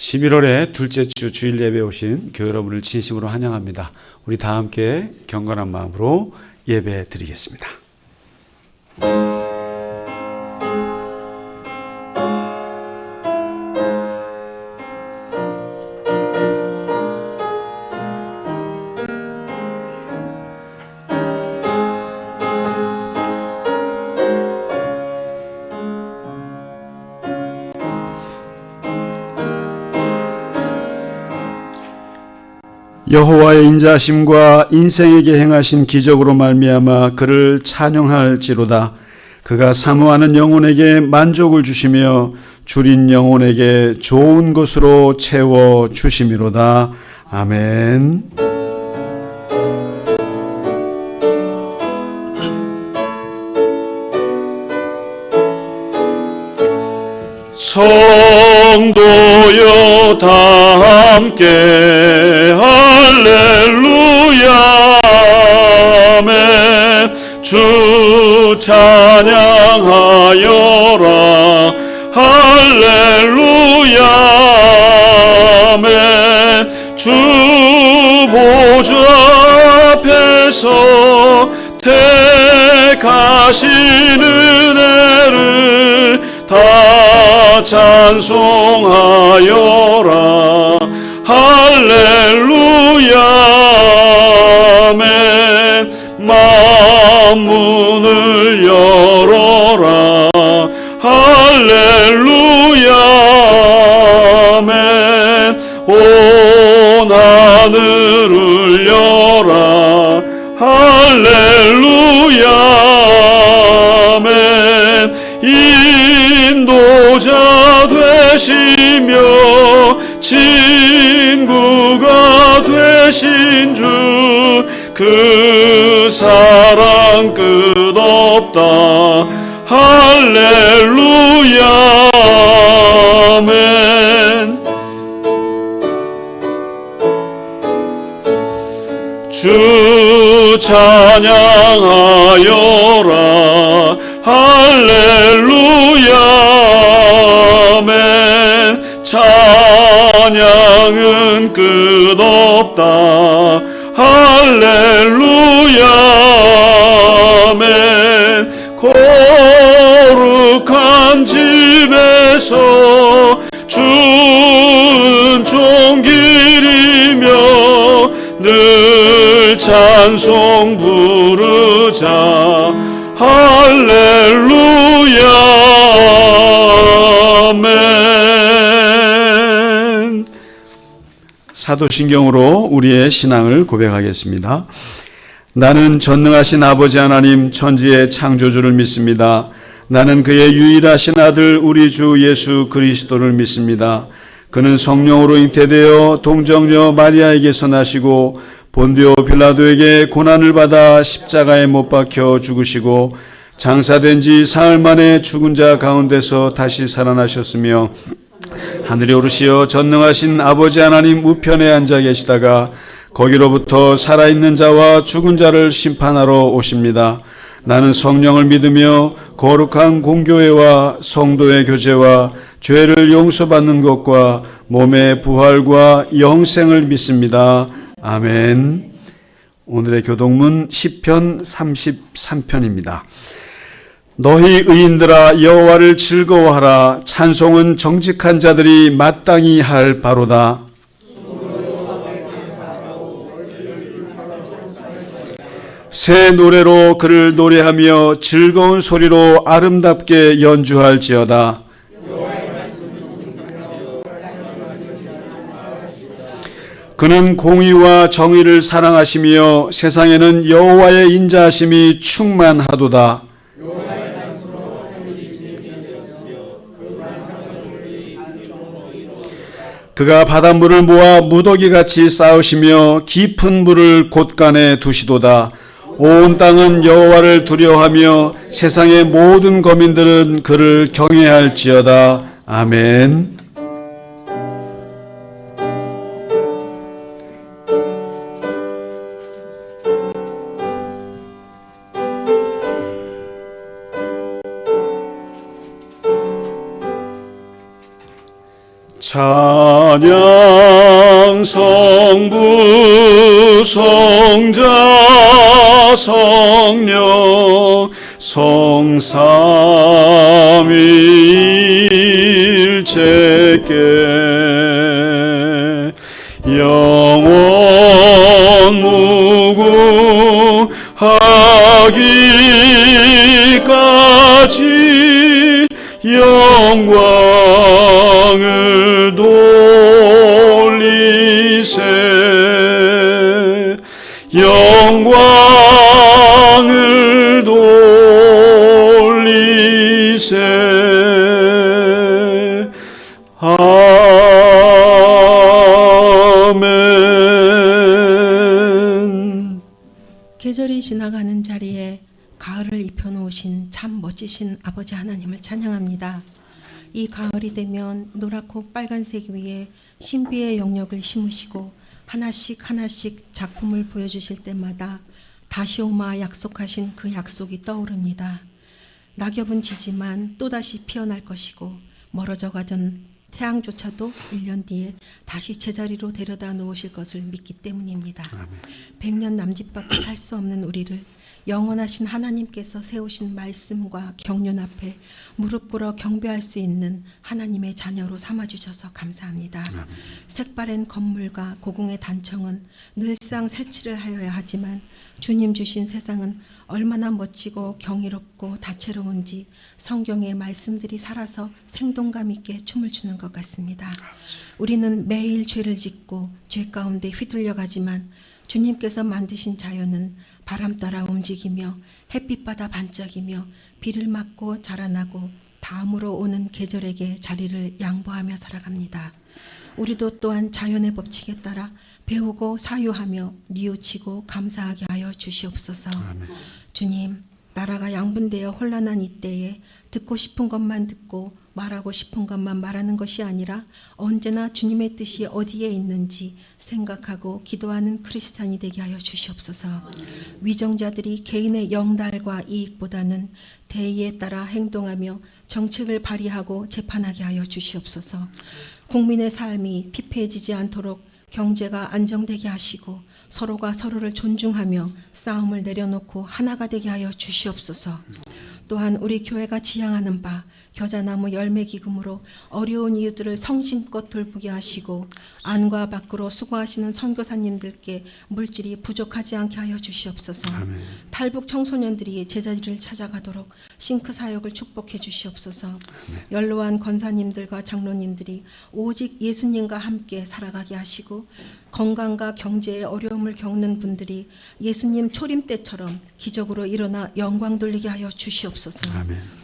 11월의 둘째 주 주일 예배에 오신 교회 여러분을 진심으로 환영합니다. 우리 다 함께 경건한 마음으로 예배 드리겠습니다. 여호와의 인자하심과 인생에게 행하신 기적으로 말미암아 그를 찬양할지로다. 그가 사모하는 영혼에게 만족을 주시며 줄인 영혼에게 좋은 것으로 채워 주심이로다. 아멘. 성도여 다 함께 할렐루야 아멘. 주 찬양하여라 할렐루야 아멘. 주 보좌 앞에서 택하신 은혜를 다 찬송하여라 할렐루야 아멘. 만문을 열어라 할렐루야 아멘. 온 하늘을 열라 할렐루야 아멘. 인도자 되시며 친구가 되신 주 그 사랑 끝없다 할렐루야 아멘. 주 찬양하여라 할렐루야 아멘. 찬양은 끝없다 할렐루야 아멘. 거룩한 집에서 주는 종길이며 늘 찬송 부르자 할렐루야 아멘. 사도신경으로 우리의 신앙을 고백하겠습니다. 나는 전능하신 아버지 하나님 천지의 창조주를 믿습니다. 나는 그의 유일하신 아들 우리 주 예수 그리스도를 믿습니다. 그는 성령으로 잉태되어 동정녀 마리아에게서 나시고 본디오 빌라도에게 고난을 받아 십자가에 못 박혀 죽으시고 장사된 지 사흘 만에 죽은 자 가운데서 다시 살아나셨으며 하늘에 오르시어 전능하신 아버지 하나님 우편에 앉아 계시다가 거기로부터 살아있는 자와 죽은 자를 심판하러 오십니다. 나는 성령을 믿으며 거룩한 공교회와 성도의 교제와 죄를 용서받는 것과 몸의 부활과 영생을 믿습니다. 아멘. 오늘의 교독문 시편 33편입니다. 너희 의인들아 여호와를 즐거워하라. 찬송은 정직한 자들이 마땅히 할 바로다. 새 노래로 그를 노래하며 즐거운 소리로 아름답게 연주할지어다. 그는 공의와 정의를 사랑하시며 세상에는 여호와의 인자하심이 충만하도다. 그가 바닷물을 모아 무더기같이 쌓으시며 깊은 물을 곳간에 두시도다. 온 땅은 여호와를 두려워하며 세상의 모든 거민들은 그를 경외할지어다. 아멘. 찬양 성부 성자 성령 성삼위일체께 영원 무궁하기까지 영광을 돌리세 영광을 돌리세 아멘. 계절이 지나가는 자리에 가을을 입혀놓으신 참 멋지신 아버지 하나님을 찬양합니다. 이 가을이 되면 노랗고 빨간색 위에 신비의 영역을 심으시고 하나씩 하나씩 작품을 보여주실 때마다 다시 오마 약속하신 그 약속이 떠오릅니다. 낙엽은 지지만 또다시 피어날 것이고 멀어져 가던 태양조차도 1년 뒤에 다시 제자리로 데려다 놓으실 것을 믿기 때문입니다. 100년 남짓밖에 살 수 없는 우리를 영원하신 하나님께서 세우신 말씀과 경륜 앞에 무릎 꿇어 경배할 수 있는 하나님의 자녀로 삼아주셔서 감사합니다. 색바랜 건물과 고궁의 단청은 늘상 색칠을 하여야 하지만 주님 주신 세상은 얼마나 멋지고 경이롭고 다채로운지 성경의 말씀들이 살아서 생동감 있게 춤을 추는 것 같습니다. 우리는 매일 죄를 짓고 죄 가운데 휘둘려 가지만 주님께서 만드신 자연은 바람 따라 움직이며 햇빛받아 반짝이며 비를 맞고 자라나고 다음으로 오는 계절에게 자리를 양보하며 살아갑니다. 우리도 또한 자연의 법칙에 따라 배우고 사유하며 뉘우치고 감사하게 하여 주시옵소서. 아멘. 주님, 나라가 양분되어 혼란한 이때에 듣고 싶은 것만 듣고 말하고 싶은 것만 말하는 것이 아니라 언제나 주님의 뜻이 어디에 있는지 생각하고 기도하는 크리스찬이 되게 하여 주시옵소서. 위정자들이 개인의 영달과 이익보다는 대의에 따라 행동하며 정책을 발휘하고 재판하게 하여 주시옵소서. 국민의 삶이 피폐해지지 않도록 경제가 안정되게 하시고 서로가 서로를 존중하며 싸움을 내려놓고 하나가 되게 하여 주시옵소서. 또한 우리 교회가 지향하는 바 겨자나무 열매 기금으로 어려운 이웃들을 성심껏 돌보게 하시고 안과 밖으로 수고하시는 선교사님들께 물질이 부족하지 않게 하여 주시옵소서. 아멘. 탈북 청소년들이 제자리를 찾아가도록 싱크 사역을 축복해 주시옵소서. 연로한 권사님들과 장로님들이 오직 예수님과 함께 살아가게 하시고 건강과 경제의 어려움을 겪는 분들이 예수님 초림 때처럼 기적으로 일어나 영광 돌리게 하여 주시옵소서. 아멘.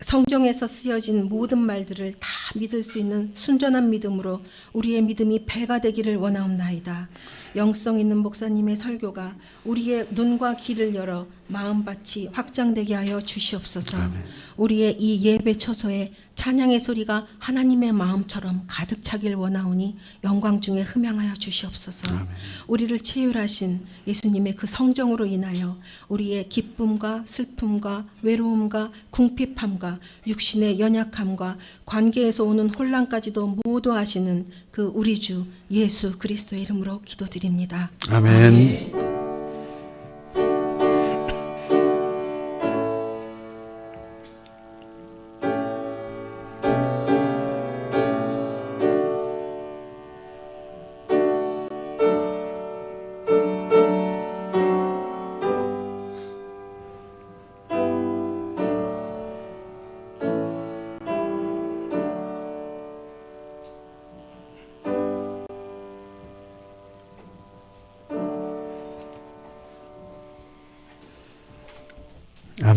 성경에서 쓰여진 모든 말들을 다 믿을 수 있는 순전한 믿음으로 우리의 믿음이 배가 되기를 원하옵나이다. 영성 있는 목사님의 설교가 우리의 눈과 귀를 열어 마음밭이 확장되게 하여 주시옵소서. 아멘. 우리의 이 예배 처소에 찬양의 소리가 하나님의 마음처럼 가득 차길 원하오니 영광 중에 흠양하여 주시옵소서. 아멘. 우리를 체휼하신 예수님의 그 성정으로 인하여 우리의 기쁨과 슬픔과 외로움과 궁핍함과 육신의 연약함과 관계에서 오는 혼란까지도 모두 아시는 그 우리 주 예수 그리스도의 이름으로 기도드립니다. 아멘.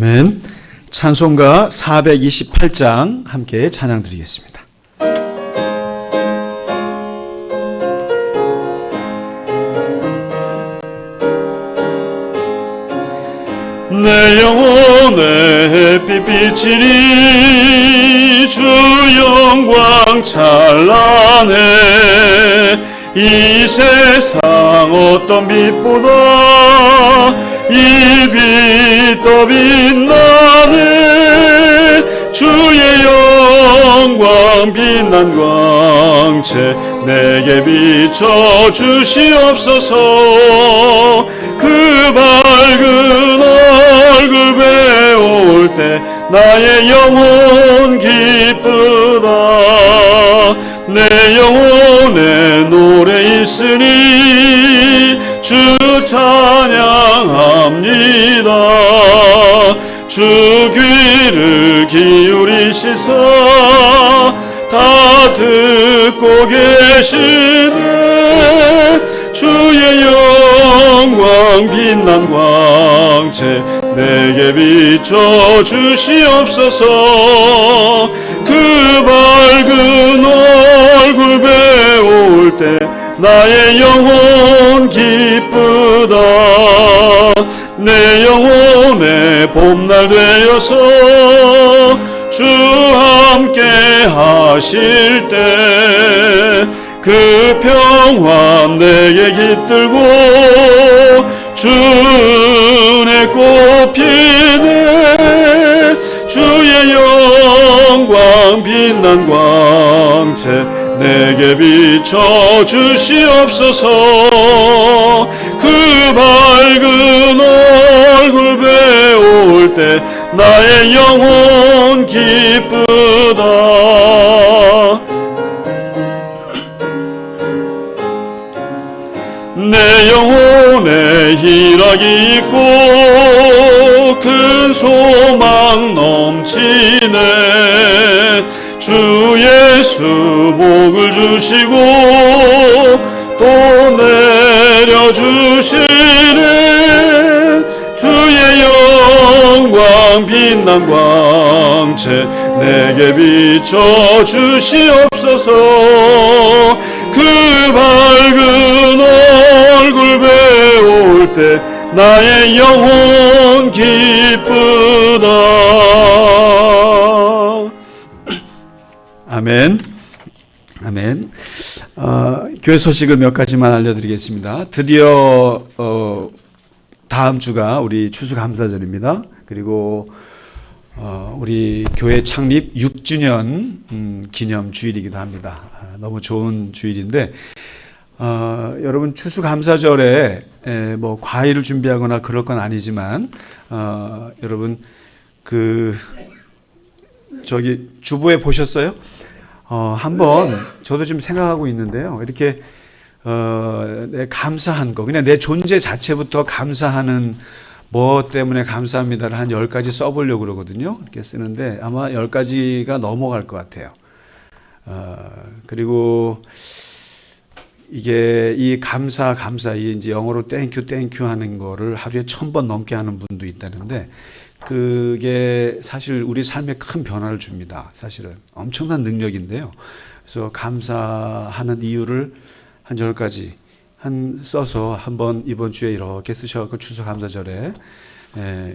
아멘. 찬송가 428장 함께 찬양 드리겠습니다. 내 영혼의 햇빛 비치니 주 영광 찬란해. 이 세상 어떤 빛보다 이 빛 더 빛나네. 주의 영광 빛난 광채 내게 비춰 주시옵소서. 그 밝은 얼굴 배울 때 나의 영혼 기쁘다. 내 영혼의 노래 있으니 주 찬양합니다. 주 귀를 기울이시사 다 듣고 계시네. 주의 영광 빛난 광채 내게 비춰 주시옵소서. 그 밝은 얼굴 배울 때 나의 영혼 기쁘다. 내 영혼의 봄날 되어서 주 함께 하실 때 그 평화 내게 깃들고 주 은혜 꽃피네. 주의 영광 빛난 광채 내게 비춰 주시옵소서. 그 밝은 얼굴 배울 때 나의 영혼 기쁘다. 내 영혼에 희락이 있고 큰 소망 넘치네. 주 예수 복을 주시고 또 내려주시네. 주의 영광 빛난 광채 내게 비춰 주시옵소서. 그 밝은 얼굴 배울 때 나의 영혼 기쁘다. 아멘. 아멘. 교회 소식을 몇 가지만 알려드리겠습니다. 드디어 다음 주가 우리 추수감사절입니다. 그리고 우리 교회 창립 6주년 기념 주일이기도 합니다. 너무 좋은 주일인데 여러분 추수감사절에 뭐 과일을 준비하거나 그럴 건 아니지만 여러분 그 저기 주보에 보셨어요? 한번 저도 지금 생각하고 있는데요. 이렇게 내 감사한 거, 그냥 내 존재 자체부터 감사하는 뭐 때문에 감사합니다를 한 10가지 써보려고 그러거든요. 이렇게 쓰는데 아마 10가지가 넘어갈 것 같아요. 그리고 이게 이 감사 이 이제 영어로 땡큐 하는 거를 하루에 1000번 넘게 하는 분도 있다는데 그게 사실 우리 삶에 큰 변화를 줍니다. 사실은 엄청난 능력인데요. 그래서 감사하는 이유를 한 10가지 써서 한번 이번 주에 이렇게 쓰셔서 추수감사절에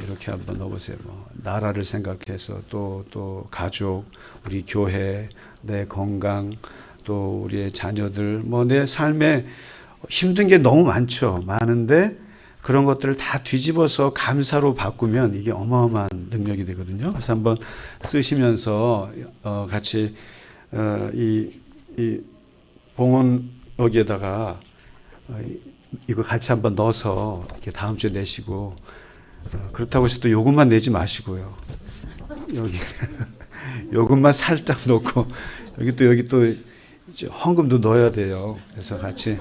이렇게 한번 넣어보세요. 뭐 나라를 생각해서 또 가족, 우리 교회, 내 건강, 또 우리의 자녀들, 뭐 내 삶에 힘든 게 너무 많은데 그런 것들을 다 뒤집어서 감사로 바꾸면 이게 어마어마한 능력이 되거든요. 그래서 한번 쓰시면서 같이 이 봉헌 여기에다가 이거 같이 한번 넣어서 이렇게 다음 주에 내시고 그렇다고 해서 또 요금만 내지 마시고요. 여기 요금만 살짝 넣고 여기 또 이제 헌금도 넣어야 돼요. 그래서 같이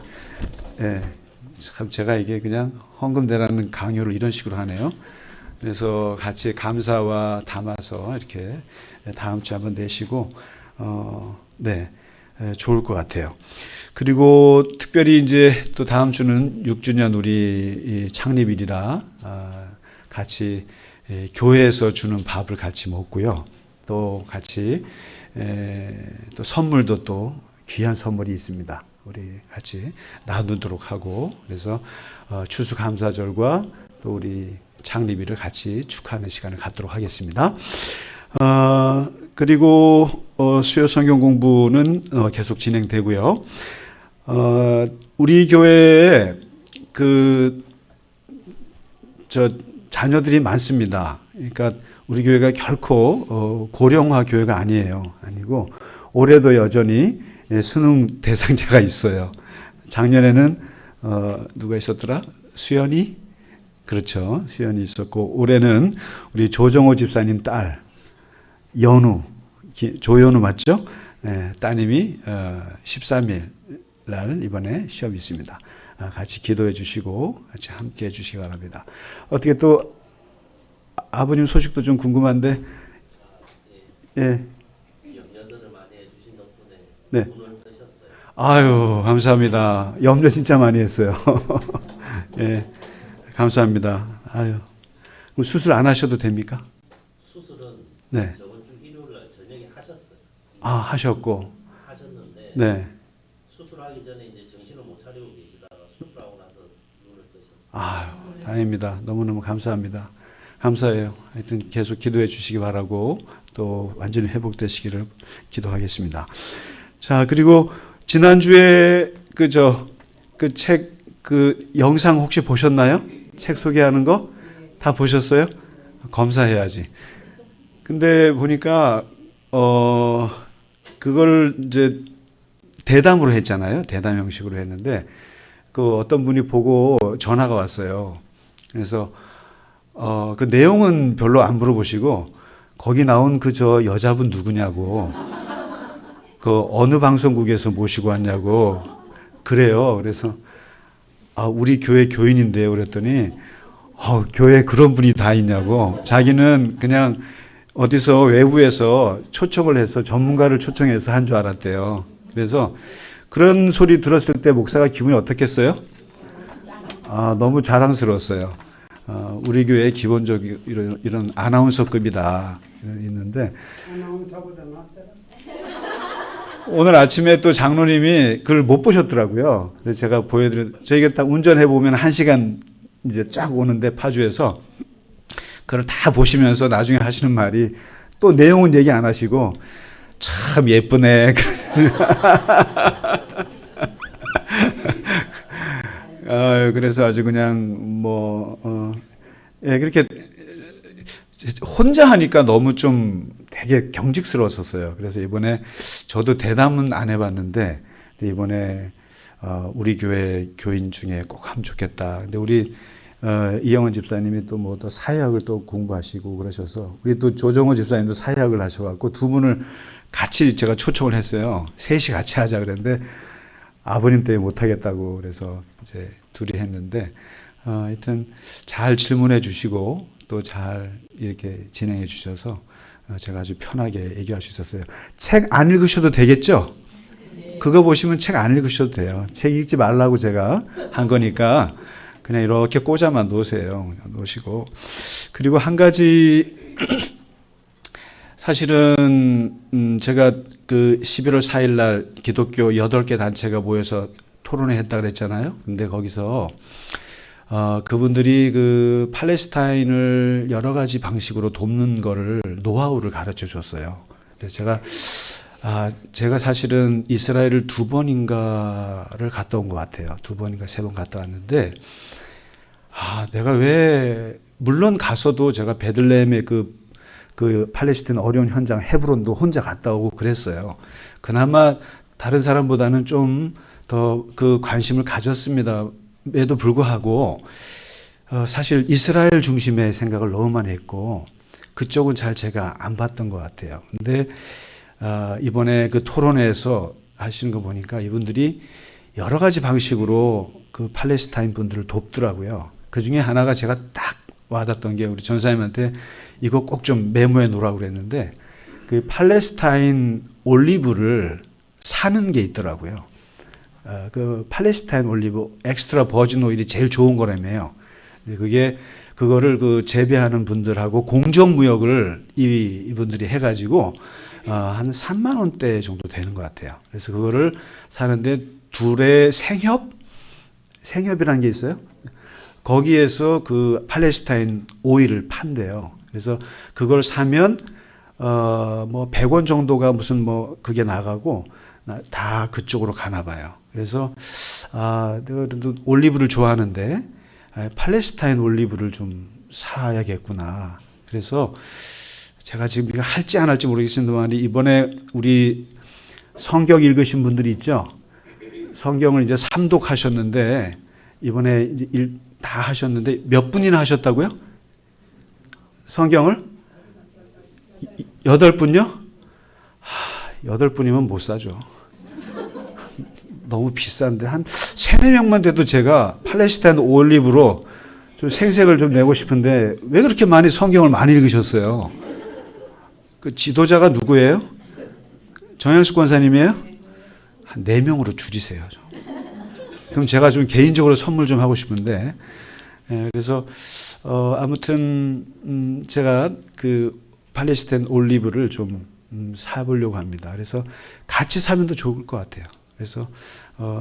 참 제가 이게 그냥 헌금 내라는 강요를 이런 식으로 하네요. 그래서 같이 감사와 담아서 이렇게 다음 주에 한번 내시고 좋을 것 같아요. 그리고 특별히 이제 또 다음 주는 6주년 우리 창립일이라 같이 교회에서 주는 밥을 같이 먹고요. 또 같이 또 선물도 또 귀한 선물이 있습니다. 우리 같이 나누도록 하고 그래서 추수감사절과 또 우리 창립일을 같이 축하하는 시간을 갖도록 하겠습니다. 그리고 수요 성경 공부는 계속 진행되고요. 우리 교회에 자녀들이 많습니다. 그러니까 우리 교회가 결코 고령화 교회가 아니에요. 아니고 올해도 여전히 수능 대상자가 있어요. 작년에는 누가 있었더라? 수연이? 그렇죠. 수연이 있었고 올해는 우리 조정호 집사님 딸 연우, 조연우 맞죠? 네, 따님이 13일 날 이번에 시험이 있습니다. 같이 기도해 주시고 같이 함께 해 주시기 바랍니다. 어떻게 또 아버님 소식도 좀 궁금한데, 예. 염려들을 많이 해주신 덕분에 네. 돈을 뜨셨어요. 아유, 감사합니다. 염려 진짜 많이 했어요. 예, 감사합니다. 아유, 그럼 수술 안 하셔도 됩니까? 수술은 네. 저번 주 일요일 날 저녁에 하셨어요. 하셨고, 하셨는데 네. 수술하기 전에 이제 정신을 못 차리고 계시다가 수술하고 나서 눈을 뜨셨어요. 아유, 다행입니다. 너무너무 감사합니다. 감사해요. 하여튼 계속 기도해 주시기 바라고 또 완전히 회복되시기를 기도하겠습니다. 자, 그리고 지난주에 그 책 그 영상 혹시 보셨나요? 책 소개하는 거 다 보셨어요? 검사해야지. 근데 보니까 그걸 이제 대담으로 했잖아요. 대담 형식으로 했는데 그 어떤 분이 보고 전화가 왔어요. 그래서 그 내용은 별로 안 물어보시고 거기 나온 그 여자분 누구냐고, 그 어느 방송국에서 모시고 왔냐고 그래요. 그래서 우리 교회 교인인데요. 그랬더니 교회에 그런 분이 다 있냐고. 자기는 그냥 어디서 외부에서 초청을 해서 전문가를 초청해서 한 줄 알았대요. 그래서 그런 소리 들었을 때 목사가 기분이 어떻겠어요? 너무 자랑스러웠어요. 우리 교회 기본적인 이런 아나운서급이다 있는데, 오늘 아침에 또 장로님이 그걸 못 보셨더라고요. 그래서 제가 저희가 딱 운전해 보면 1시간 이제 쫙 오는데 파주에서 그걸 다 보시면서 나중에 하시는 말이, 또 내용은 얘기 안 하시고 참 예쁘네. 그래서 아주 그냥 그렇게 혼자 하니까 너무 좀 되게 경직스러웠었어요. 그래서 이번에 저도 대담은 안 해봤는데 이번에 우리 교회 교인 중에 꼭 하면 좋겠다. 근데 우리 이영은 집사님이 또 사회학을 또 공부하시고 그러셔서, 우리 또 조정호 집사님도 사회학을 하셔갖고 두 분을 같이 제가 초청을 했어요. 셋이 같이 하자 그랬는데 아버님 때문에 못하겠다고 그래서 이제 둘이 했는데, 하여튼 잘 질문해 주시고 또 잘 이렇게 진행해 주셔서 제가 아주 편하게 얘기할 수 있었어요. 책 안 읽으셔도 되겠죠? 그거 보시면 책 안 읽으셔도 돼요. 책 읽지 말라고 제가 한 거니까 그냥 이렇게 꽂아만 놓으세요. 놓으시고. 그리고 한 가지 사실은 제가 그 11월 4일 날 기독교 8개 단체가 모여서 토론회 했다 그랬잖아요. 근데 거기서 그분들이 그 팔레스타인을 여러 가지 방식으로 돕는 거를 노하우를 가르쳐 줬어요. 그래서 제가 사실은 이스라엘을 2번인가를 갔다 온 것 같아요. 2번인가 3번 갔다 왔는데, 내가 왜, 물론 가서도 제가 베들레헴의 그 팔레스타인 어려운 현장 헤브론도 혼자 갔다 오고 그랬어요. 그나마 다른 사람보다는 좀 더 그 관심을 가졌습니다에도 불구하고 사실 이스라엘 중심의 생각을 너무 많이 했고 그쪽은 잘 제가 안 봤던 것 같아요. 근데 이번에 그 토론회에서 하시는 거 보니까 이분들이 여러 가지 방식으로 그 팔레스타인 분들을 돕더라고요. 그 중에 하나가 제가 딱 와닿았던 게, 우리 전사님한테 이거 꼭 좀 메모해 놓으라고 그랬는데, 그 팔레스타인 올리브를 사는 게 있더라고요. 그 팔레스타인 올리브 엑스트라 버진 오일이 제일 좋은 거라며요. 그거를 그 재배하는 분들하고 공정무역을 이분들이 해가지고 한 3만 원대 정도 되는 것 같아요. 그래서 그거를 사는데 둘의 생협이라는 게 있어요. 거기에서 그 팔레스타인 오일을 판대요. 그래서 그걸 사면 100원 정도가 무슨 그게 나가고 다 그쪽으로 가나 봐요. 그래서 내가 그래도 올리브를 좋아하는데 팔레스타인 올리브를 좀 사야겠구나. 그래서 제가 지금 이거 할지 안 할지 모르겠습니다만 이번에 우리 성경 읽으신 분들이 있죠. 성경을 이제 삼독하셨는데 이번에 이제 다 하셨는데 몇 분이나 하셨다고요? 성경을 8분요? 8분이면 못 사죠. 너무 비싼데 한 3, 4명만 돼도 제가 팔레스타인 올리브로 좀 생색을 좀 내고 싶은데 왜 그렇게 많이 성경을 많이 읽으셨어요? 그 지도자가 누구예요? 정영숙 권사님이에요? 한 4명으로 줄이세요. 그럼 제가 좀 개인적으로 선물 좀 하고 싶은데 그래서 아무튼 제가 그 팔레스타인 올리브를 좀 사보려고 합니다. 그래서 같이 사면 더 좋을 것 같아요. 그래서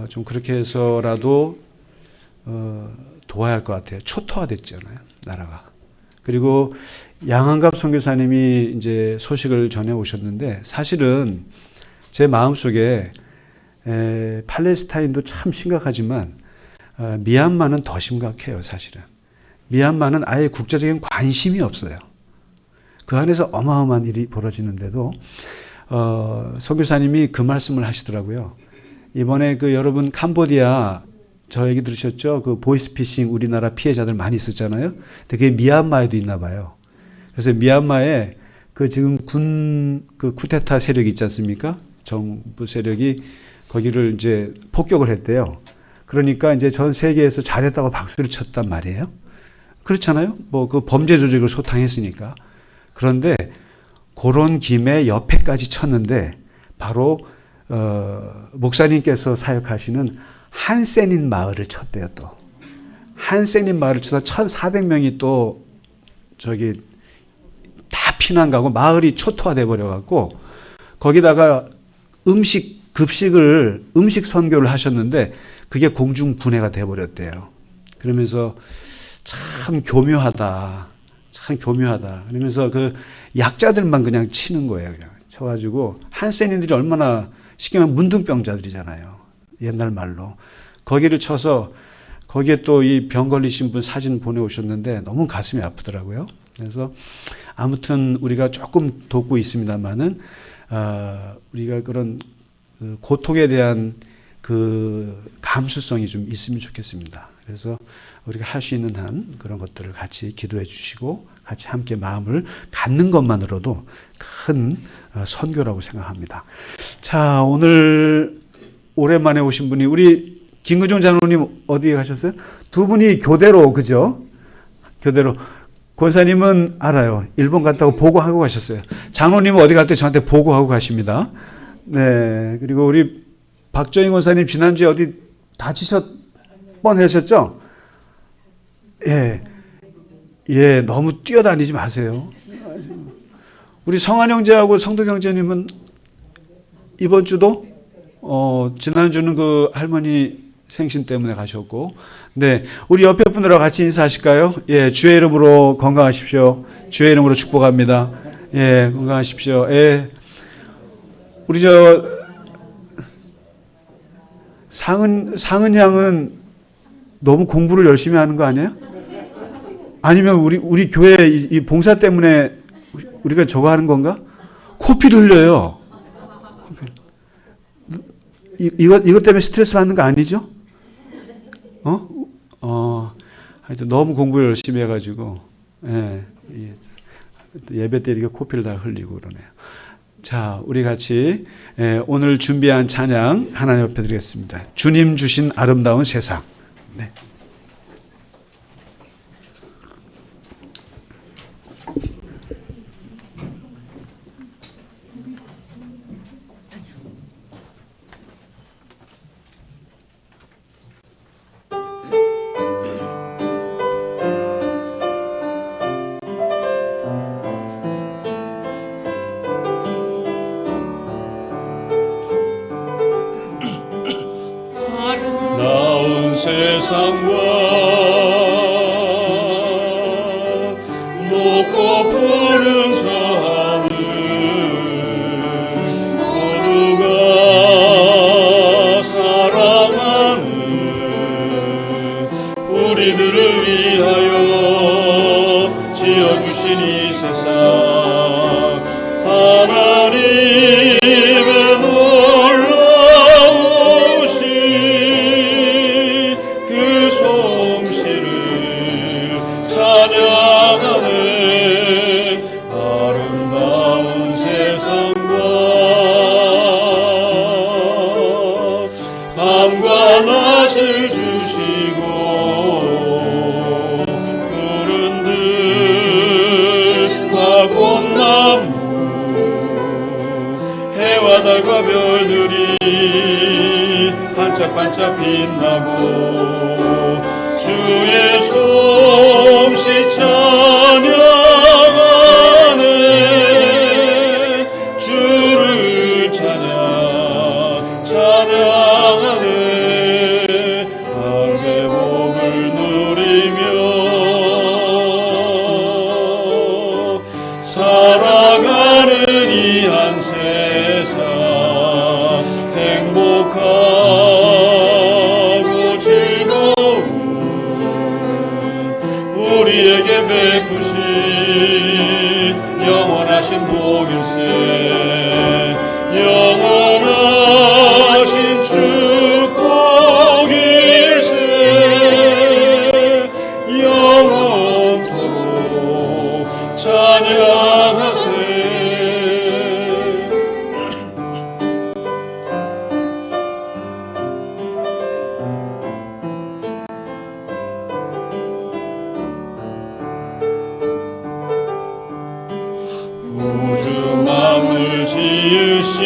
좀 그렇게 해서라도 도와야 할 것 같아요. 초토화됐잖아요, 나라가. 그리고 양한갑 선교사님이 이제 소식을 전해 오셨는데 사실은 제 마음속에 팔레스타인도 참 심각하지만 미얀마는 더 심각해요, 사실은. 미얀마는 아예 국제적인 관심이 없어요. 그 안에서 어마어마한 일이 벌어지는데도 선교사님이 그 말씀을 하시더라고요. 이번에 그 여러분 캄보디아 저 얘기 들으셨죠? 그 보이스피싱 우리나라 피해자들 많이 있었잖아요. 근데 그게 미얀마에도 있나 봐요. 그래서 미얀마에 그 지금 그 쿠데타 세력이 있지 않습니까? 정부 세력이 거기를 이제 폭격을 했대요. 그러니까 이제 전 세계에서 잘했다고 박수를 쳤단 말이에요. 그렇잖아요. 뭐 그 범죄 조직을 소탕했으니까. 그런데 그런 김에 옆에까지 쳤는데 바로 목사님께서 사역하시는 한센인 마을을 쳤대요. 또 한센인 마을을 쳐서 1,400명이 또 저기 다 피난 가고 마을이 초토화돼 버려 갖고 거기다가 음식 선교를 하셨는데 그게 공중 분해가 돼 버렸대요. 그러면서 참 교묘하다. 참 교묘하다. 그러면서 그 약자들만 그냥 치는 거예요. 그냥 쳐가지고 한센인들이 얼마나 쉽게 말하면 문둥병자들이잖아요. 옛날 말로. 거기를 쳐서 거기에 또 이 병 걸리신 분 사진 보내오셨는데 너무 가슴이 아프더라고요. 그래서 아무튼 우리가 조금 돕고 있습니다만은 우리가 그런 그 고통에 대한 그 감수성이 좀 있으면 좋겠습니다. 그래서 우리가 할 수 있는 한 그런 것들을 같이 기도해 주시고 같이 함께 마음을 갖는 것만으로도 큰 선교라고 생각합니다. 자, 오늘 오랜만에 오신 분이 우리 김근종 장로님 어디에 가셨어요? 두 분이 교대로, 그죠? 교대로. 권사님은 알아요. 일본 갔다고 보고하고 가셨어요. 장로님은 어디 갈 때 저한테 보고하고 가십니다. 네. 그리고 우리 박정희 권사님 지난주에 어디 다치셨 뻔하셨죠? 예. 예, 너무 뛰어다니지 마세요. 우리 성한 형제하고 성덕 형제님은 이번 주도 지난주는 그 할머니 생신 때문에 가셨고, 네, 우리 옆에 분들하고 같이 인사하실까요? 예, 주의 이름으로 건강하십시오. 주의 이름으로 축복합니다. 예, 건강하십시오. 예, 우리 상은 양은 너무 공부를 열심히 하는 거 아니에요? 아니면 우리 교회 이 봉사 때문에 우리가 저거 하는 건가? 코피를 흘려요. 이것 때문에 스트레스 받는 거 아니죠? 하여튼 너무 공부를 열심히 해가지고, 예배 때 이렇게 코피를 다 흘리고 그러네요. 자, 우리 같이, 오늘 준비한 찬양 하나님 앞에 드리겠습니다. 주님 주신 아름다운 세상. 네. 나온 세상과 높고 푸른 저 하늘 모두가 사랑하는 우리들을 위하여 지어주신 이 세상 밤과 낮을 주시고 푸른 들과 꽃나무 해와 달과 별들이 반짝반짝 빛나고 주의 솜씨 찬양하네 주를 찬양하네 할례복을 누리며 살아가는 이 한 세상 행복하고 즐거운 우리에게 베푸신 영원하신 복일세 영원하신 축복일세 영원토록 찬양하세 우주 만물 지으신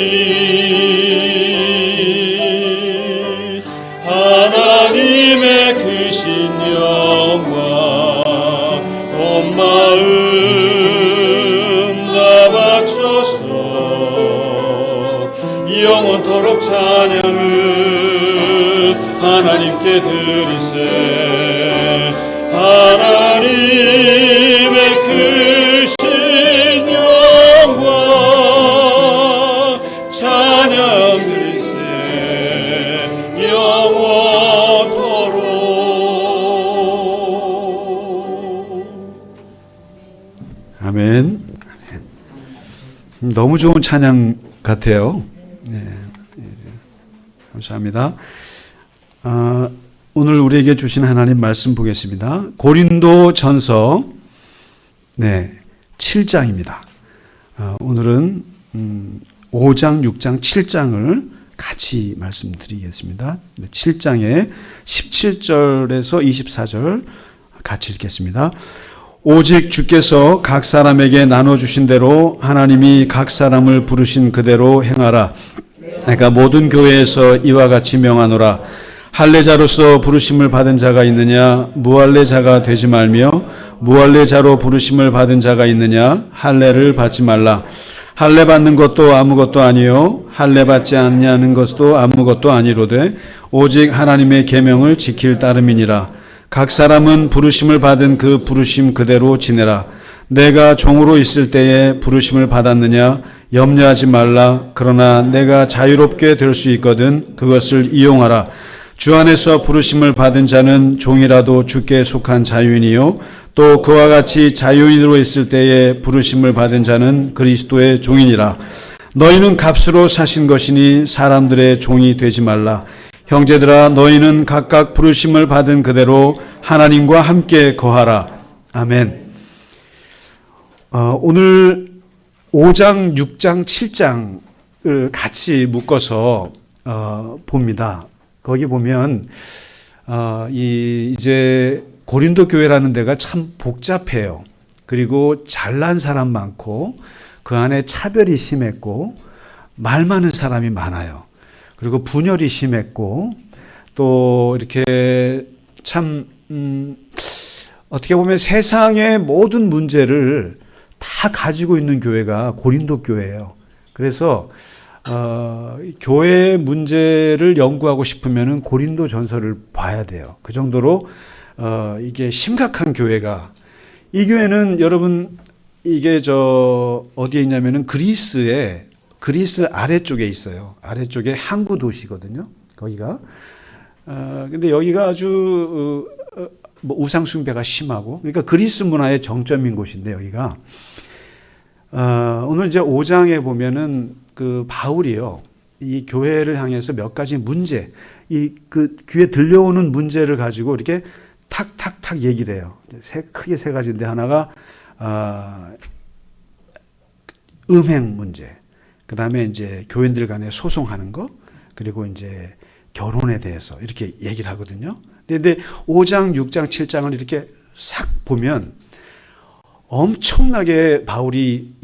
하나님의 크신 영광 온 마음 다 바쳐서 영원토록 찬양을 하나님께 드리세 하나님의 크신 영광 찬양 드리세 영원토록 아멘. 너무 좋은 찬양 같아요. 네, 감사합니다. 오늘 우리에게 주신 하나님 말씀 보겠습니다. 고린도 전서 7장입니다. 오늘은 5장, 6장, 7장을 같이 말씀드리겠습니다. 7장의 17절에서 24절 같이 읽겠습니다. 오직 주께서 각 사람에게 나눠주신 대로 하나님이 각 사람을 부르신 그대로 행하라. 그러니까 모든 교회에서 이와 같이 명하노라. 할례자로서 부르심을 받은 자가 있느냐? 무할례자가 되지 말며 무할례자로 부르심을 받은 자가 있느냐? 할례를 받지 말라. 할례 받는 것도 아무것도 아니요 할례 받지 않냐는 것도 아무것도 아니로되 오직 하나님의 계명을 지킬 따름이니라. 각 사람은 부르심을 받은 그 부르심 그대로 지내라. 내가 종으로 있을 때에 부르심을 받았느냐? 염려하지 말라. 그러나 내가 자유롭게 될 수 있거든 그것을 이용하라. 주 안에서 부르심을 받은 자는 종이라도 주께 속한 자유인이요 또 그와 같이 자유인으로 있을 때에 부르심을 받은 자는 그리스도의 종이니라. 너희는 값으로 사신 것이니 사람들의 종이 되지 말라. 형제들아 너희는 각각 부르심을 받은 그대로 하나님과 함께 거하라. 아멘. 오늘 5장, 6장, 7장을 같이 묶어서 봅니다. 거기 보면 이제 고린도 교회라는 데가 참 복잡해요. 그리고 잘난 사람 많고 그 안에 차별이 심했고 말 많은 사람이 많아요. 그리고 분열이 심했고 또 이렇게 참 어떻게 보면 세상의 모든 문제를 다 가지고 있는 교회가 고린도 교회예요. 그래서 교회의 문제를 연구하고 싶으면 고린도 전서를 봐야 돼요. 그 정도로 이게 심각한 교회가, 이 교회는 여러분 이게 어디에 있냐면은 그리스 아래쪽에 있어요. 아래쪽에 항구 도시거든요. 거기가. 근데 여기가 아주 우상 숭배가 심하고, 그러니까 그리스 문화의 정점인 곳인데 여기가. 오늘 이제 5장에 보면은 그 바울이요, 이 교회를 향해서 몇 가지 문제, 그 귀에 들려오는 문제를 가지고 이렇게 탁탁탁 얘기를 해요. 크게 세 가지인데, 하나가 음행 문제, 그 다음에 이제 교인들 간에 소송하는 거, 그리고 이제 결혼에 대해서 이렇게 얘기를 하거든요. 근데 5장, 6장, 7장을 이렇게 싹 보면 엄청나게 바울이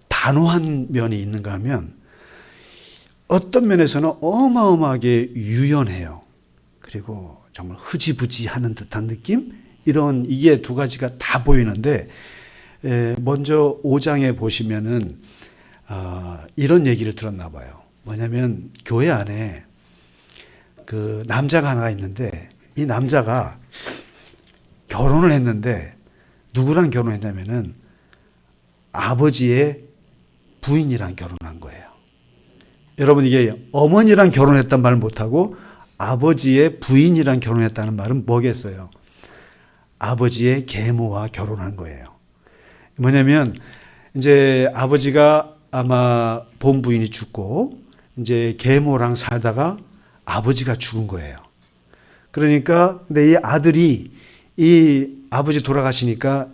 단호한 면이 있는가 하면 어떤 면에서는 어마어마하게 유연해요. 그리고 정말 흐지부지하는 듯한 느낌? 이게 두 가지가 다 보이는데 먼저 5장에 보시면은 이런 얘기를 들었나 봐요. 뭐냐면 교회 안에 그 남자가 하나가 있는데 이 남자가 결혼을 했는데 누구랑 결혼했냐면은 아버지의 부인이랑 결혼한 거예요. 여러분 이게 어머니랑 결혼했단 말을 못하고 아버지의 부인이랑 결혼했다는 말은 뭐겠어요? 아버지의 계모와 결혼한 거예요. 뭐냐면 이제 아버지가 아마 본부인이 죽고 이제 계모랑 살다가 아버지가 죽은 거예요. 그러니까 근데 이 아들이 이 아버지 돌아가시니까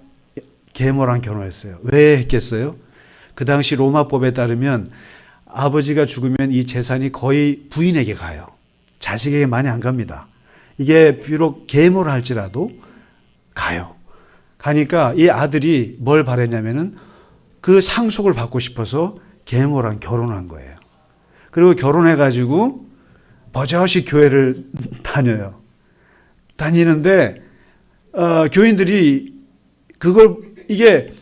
계모랑 결혼했어요. 왜 했겠어요? 그 당시 로마법에 따르면 아버지가 죽으면 이 재산이 거의 부인에게 가요. 자식에게 많이 안 갑니다. 이게 비록 계모를 할지라도 가요. 가니까 이 아들이 뭘 바랬냐면은 그 상속을 받고 싶어서 계모랑 결혼한 거예요. 그리고 결혼해가지고 버젓이 교회를 다녀요. 다니는데 교인들이 그걸 이게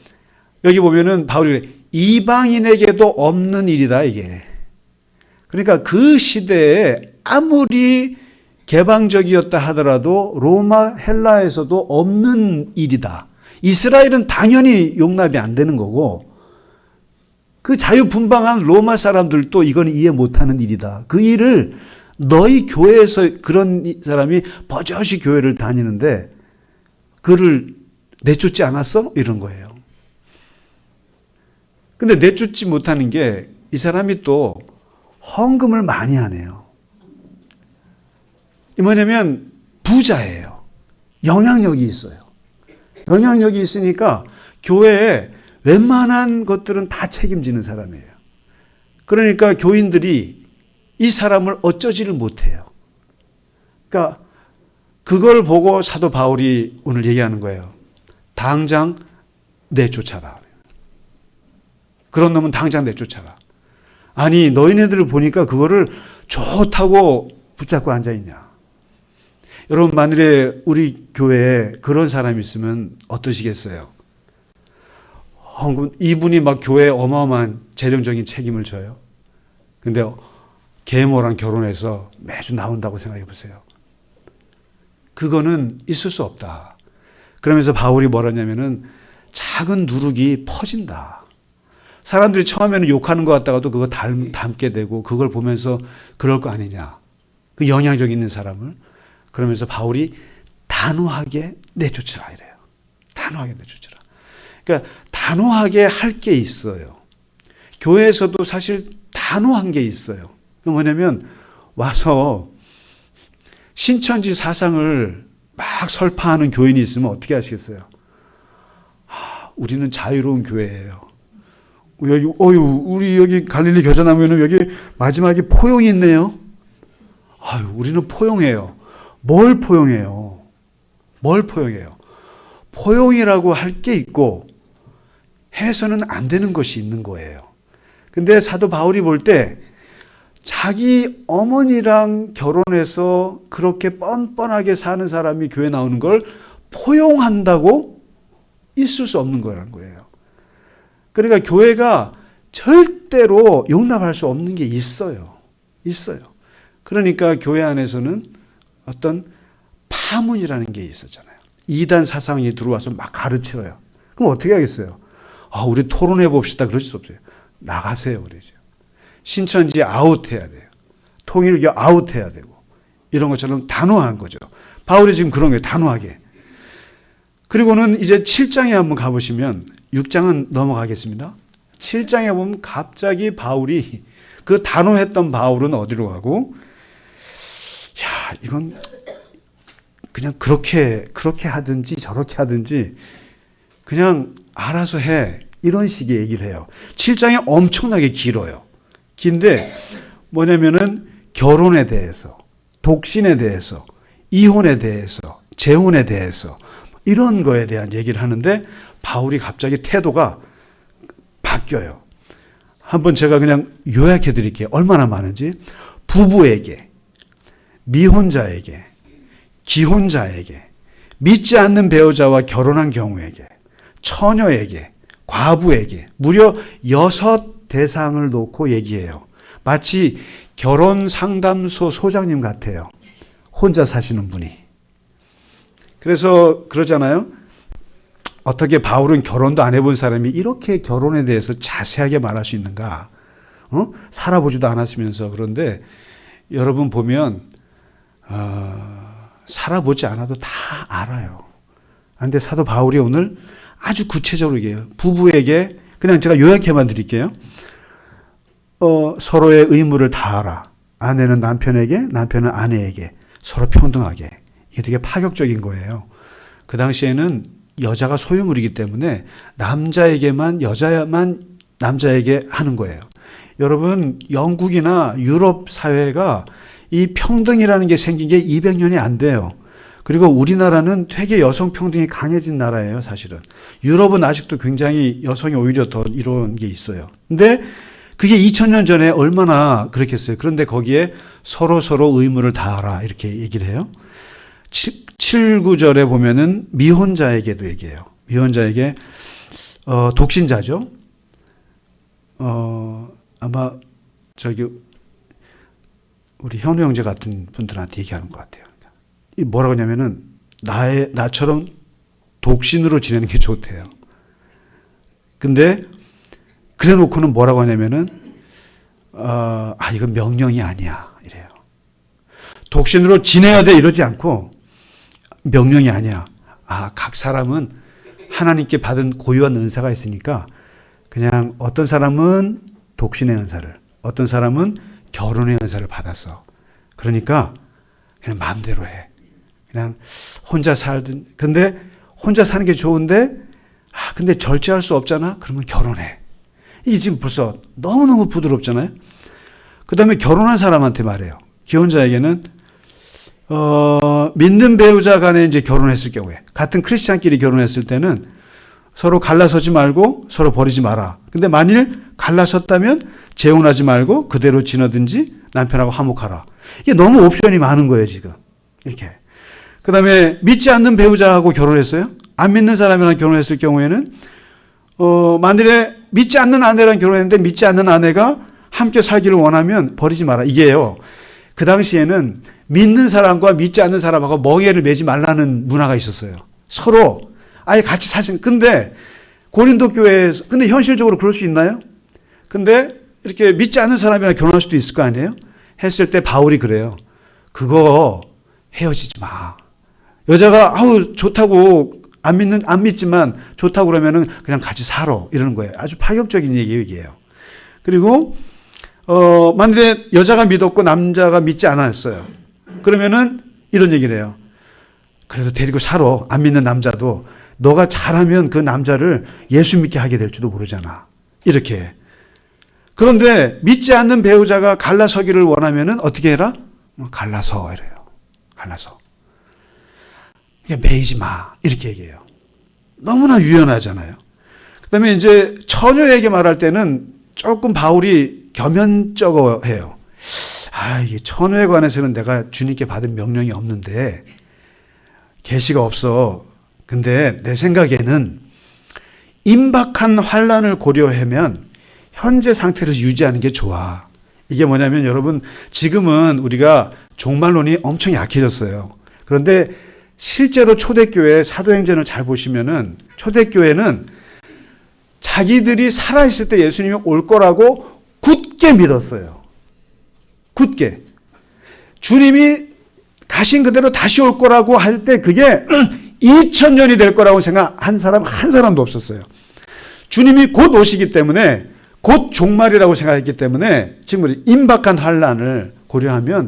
여기 보면은 바울이 그래, 이방인에게도 없는 일이다 이게. 그러니까 그 시대에 아무리 개방적이었다 하더라도 로마 헬라에서도 없는 일이다. 이스라엘은 당연히 용납이 안 되는 거고 그 자유분방한 로마 사람들도 이건 이해 못하는 일이다. 그 일을 너희 교회에서 그런 사람이 버젓이 교회를 다니는데 그를 내쫓지 않았어? 이런 거예요. 근데 내쫓지 못하는 게 이 사람이 또 헌금을 많이 하네요. 뭐냐면 부자예요. 영향력이 있어요. 영향력이 있으니까 교회에 웬만한 것들은 다 책임지는 사람이에요. 그러니까 교인들이 이 사람을 어쩌지를 못해요. 그러니까 그걸 보고 사도 바울이 오늘 얘기하는 거예요. 당장 내쫓아라. 그런 놈은 당장 내쫓아라. 아니 너희네들을 보니까 그거를 좋다고 붙잡고 앉아있냐. 여러분 만일에 우리 교회에 그런 사람이 있으면 어떠시겠어요? 이분이 막 교회에 어마어마한 재정적인 책임을 져요. 근데 계모랑 결혼해서 매주 나온다고 생각해 보세요. 그거는 있을 수 없다. 그러면서 바울이 뭐라냐면은 작은 누룩이 퍼진다. 사람들이 처음에는 욕하는 것 같다가도 그거 닮게 되고 그걸 보면서 그럴 거 아니냐. 그 영향력 있는 사람을. 그러면서 바울이 단호하게 내쫓으라 이래요. 단호하게 내쫓으라. 그러니까 단호하게 할 게 있어요. 교회에서도 사실 단호한 게 있어요. 뭐냐면 와서 신천지 사상을 막 설파하는 교인이 있으면 어떻게 하시겠어요? 우리는 자유로운 교회예요. 우리 여기 갈릴리 교자나무에는 여기 마지막에 포용이 있네요. 우리는 포용해요. 뭘 포용해요? 뭘 포용해요? 포용이라고 할 게 있고 해서는 안 되는 것이 있는 거예요. 근데 사도 바울이 볼 때 자기 어머니랑 결혼해서 그렇게 뻔뻔하게 사는 사람이 교회 나오는 걸 포용한다고 있을 수 없는 거라는 거예요. 그러니까 교회가 절대로 용납할 수 없는 게 있어요. 있어요. 그러니까 교회 안에서는 어떤 파문이라는 게 있었잖아요. 이단 사상이 들어와서 막 가르쳐요. 그럼 어떻게 하겠어요? 우리 토론해 봅시다. 그럴 수 없어요. 나가세요. 그러죠. 신천지 아웃해야 돼요. 통일교 아웃해야 되고 이런 것처럼 단호한 거죠. 바울이 지금 그런 거예요. 단호하게. 그리고는 이제 7장에 한번 가보시면 6장은 넘어가겠습니다. 7장에 보면 갑자기 바울이 그 단호했던 바울은 어디로 가고 이건 그냥 그렇게 하든지 저렇게 하든지 그냥 알아서 해. 이런 식의 얘기를 해요. 7장이 엄청나게 길어요. 긴데 뭐냐면은 결혼에 대해서 독신에 대해서, 이혼에 대해서, 재혼에 대해서 이런 거에 대한 얘기를 하는데 바울이 갑자기 태도가 바뀌어요. 한번 제가 그냥 요약해 드릴게요. 얼마나 많은지. 부부에게, 미혼자에게, 기혼자에게, 믿지 않는 배우자와 결혼한 경우에게, 처녀에게, 과부에게 무려 6 대상을 놓고 얘기해요. 마치 결혼 상담소 소장님 같아요. 혼자 사시는 분이. 그래서 그러잖아요. 어떻게 바울은 결혼도 안 해본 사람이 이렇게 결혼에 대해서 자세하게 말할 수 있는가? 살아보지도 않았으면서. 그런데 여러분 보면 살아보지 않아도 다 알아요. 그런데 사도 바울이 오늘 아주 구체적으로 얘기해요. 부부에게 그냥 제가 요약해만 드릴게요. 서로의 의무를 다하라. 아내는 남편에게, 남편은 아내에게 서로 평등하게. 이게 되게 파격적인 거예요. 그 당시에는 여자가 소유물이기 때문에 남자에게만, 여자만 남자에게 하는 거예요. 여러분, 영국이나 유럽 사회가 이 평등이라는 게 생긴 게 200년이 안 돼요. 그리고 우리나라는 되게 여성 평등이 강해진 나라예요, 사실은. 유럽은 아직도 굉장히 여성이 오히려 더 이런 게 있어요. 근데 그게 2000년 전에 얼마나 그렇겠어요. 그런데 거기에 서로 의무를 다하라 이렇게 얘기를 해요. 7, 9절에 보면은 미혼자에게도 얘기해요. 미혼자에게 독신자죠. 아마 저기 우리 현우 형제 같은 분들한테 얘기하는 것 같아요. 이 뭐라고 하냐면은 나처럼 독신으로 지내는 게 좋대요. 근데 그래 놓고는 뭐라고 하냐면은 이건 명령이 아니야 이래요. 독신으로 지내야 돼 이러지 않고 명령이 아니야. 각 사람은 하나님께 받은 고유한 은사가 있으니까 그냥 어떤 사람은 독신의 은사를, 어떤 사람은 결혼의 은사를 받았어. 그러니까 그냥 마음대로 해. 그냥 혼자 살든. 근데 혼자 사는 게 좋은데 근데 절제할 수 없잖아. 그러면 결혼해. 이게 지금 벌써 너무너무 부드럽잖아요. 그 다음에 결혼한 사람한테 말해요. 기혼자에게는 믿는 배우자 간에 이제 결혼했을 경우에, 같은 크리스찬끼리 결혼했을 때는 서로 갈라서지 말고 서로 버리지 마라. 근데 만일 갈라섰다면 재혼하지 말고 그대로 지내든지 남편하고 화목하라. 이게 너무 옵션이 많은 거예요, 지금. 이렇게. 그 다음에 믿지 않는 배우자하고 결혼했어요. 안 믿는 사람이랑 결혼했을 경우에는 만일에 믿지 않는 아내랑 결혼했는데 믿지 않는 아내가 함께 살기를 원하면 버리지 마라. 이게요. 그 당시에는 믿는 사람과 믿지 않는 사람하고 멍에를 매지 말라는 문화가 있었어요. 서로 아예 같이 사신. 근데 고린도 교회에서 근데 현실적으로 그럴 수 있나요? 근데 이렇게 믿지 않는 사람이랑 결혼할 수도 있을 거 아니에요? 했을 때 바울이 그래요. 그거 헤어지지 마. 여자가 좋다고 안 믿지만 좋다고 그러면은 그냥 같이 살아 이러는 거예요. 아주 파격적인 얘기예요. 그리고 만일에 여자가 믿었고 남자가 믿지 않았어요. 그러면은 이런 얘기를 해요. 그래도 데리고 살아. 안 믿는 남자도 너가 잘하면 그 남자를 예수 믿게 하게 될지도 모르잖아. 이렇게. 그런데 믿지 않는 배우자가 갈라서기를 원하면은 어떻게 해라? 갈라서 이래요. 갈라서. 매이지 마. 이렇게 얘기해요. 너무나 유연하잖아요. 그 다음에 이제 처녀에게 말할 때는 조금 바울이 겸연쩍어해요. 이게 처녀에 관해서는 내가 주님께 받은 명령이 없는데 계시가 없어. 근데 내 생각에는 임박한 환란을 고려하면 현재 상태를 유지하는 게 좋아. 이게 뭐냐면 여러분 지금은 우리가 종말론이 엄청 약해졌어요. 그런데 실제로 초대교회 사도행전을 잘 보시면은 초대교회는 자기들이 살아있을 때 예수님이 올 거라고 굳게 믿었어요. 굳게. 주님이 가신 그대로 다시 올 거라고 할 때 그게 2000년이 될 거라고 생각한 사람 한 사람도 없었어요. 주님이 곧 오시기 때문에 곧 종말이라고 생각했기 때문에 지금 우리 임박한 환란을 고려하면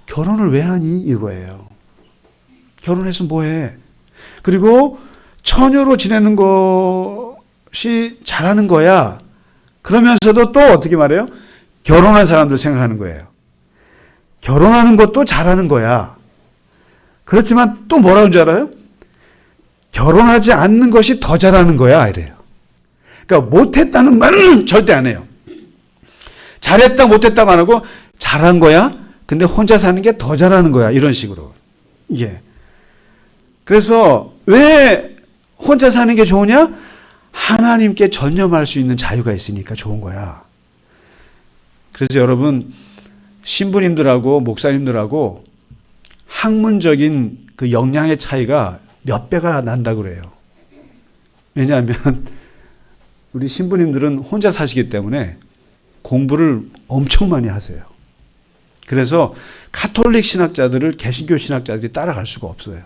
결혼을 왜 하니 이거예요. 결혼해서 뭐해. 그리고 처녀로 지내는 것이 잘하는 거야. 그러면서도 또 어떻게 말해요? 결혼한 사람들 생각하는 거예요. 결혼하는 것도 잘하는 거야. 그렇지만 또 뭐라는 줄 알아요? 결혼하지 않는 것이 더 잘하는 거야 이래요. 그러니까 못했다는 말은 절대 안 해요. 잘했다 못했다만 하고 잘한 거야. 근데 혼자 사는 게 더 잘하는 거야. 이런 식으로. 예. 그래서 왜 혼자 사는 게 좋으냐? 하나님께 전념할 수 있는 자유가 있으니까 좋은 거야. 그래서 여러분 신부님들하고 목사님들하고 학문적인 그 역량의 차이가 몇 배가 난다고 그래요. 왜냐하면 우리 신부님들은 혼자 사시기 때문에 공부를 엄청 많이 하세요. 그래서 카톨릭 신학자들을 개신교 신학자들이 따라갈 수가 없어요.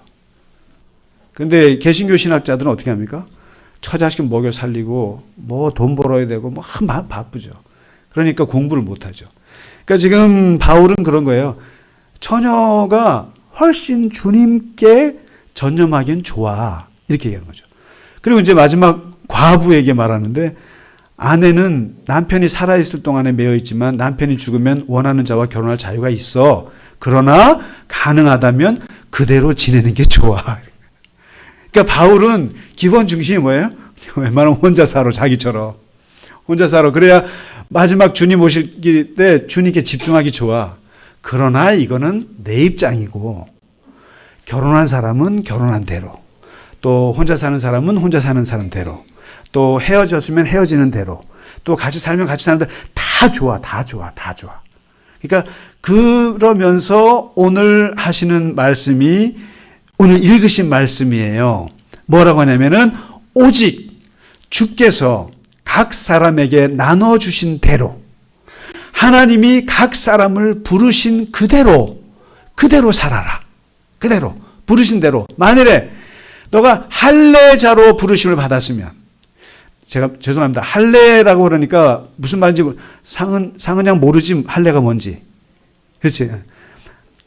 근데 개신교 신학자들은 어떻게 합니까? 처자식 먹여 살리고 뭐 돈 벌어야 되고 뭐 바쁘죠. 그러니까 공부를 못 하죠. 그러니까 지금 바울은 그런 거예요. 처녀가 훨씬 주님께 전념하기엔 좋아. 이렇게 얘기하는 거죠. 그리고 이제 마지막 과부에게 말하는데 아내는 남편이 살아있을 동안에 매여 있지만 남편이 죽으면 원하는 자와 결혼할 자유가 있어. 그러나 가능하다면 그대로 지내는 게 좋아. 그러니까 바울은 기본 중심이 뭐예요? 웬만하면 혼자 살아, 자기처럼. 혼자 살아. 그래야 마지막 주님 오실 때 주님께 집중하기 좋아. 그러나 이거는 내 입장이고 결혼한 사람은 결혼한 대로, 또 혼자 사는 사람은 혼자 사는 사람대로, 또 헤어졌으면 헤어지는 대로, 또 같이 살면 같이 사는 대로 다 좋아, 다 좋아, 다 좋아. 그러니까 그러면서 오늘 하시는 말씀이 오늘 읽으신 말씀이에요. 뭐라고 하냐면은 오직 주께서 각 사람에게 나눠주신 대로 하나님이 각 사람을 부르신 그대로 살아라. 그대로 부르신 대로. 만일에 너가 할례자로 부르심을 받았으면, 제가 죄송합니다. 할례라고 그러니까 무슨 말인지 상은 그냥 모르지 할례가 뭔지. 그렇지?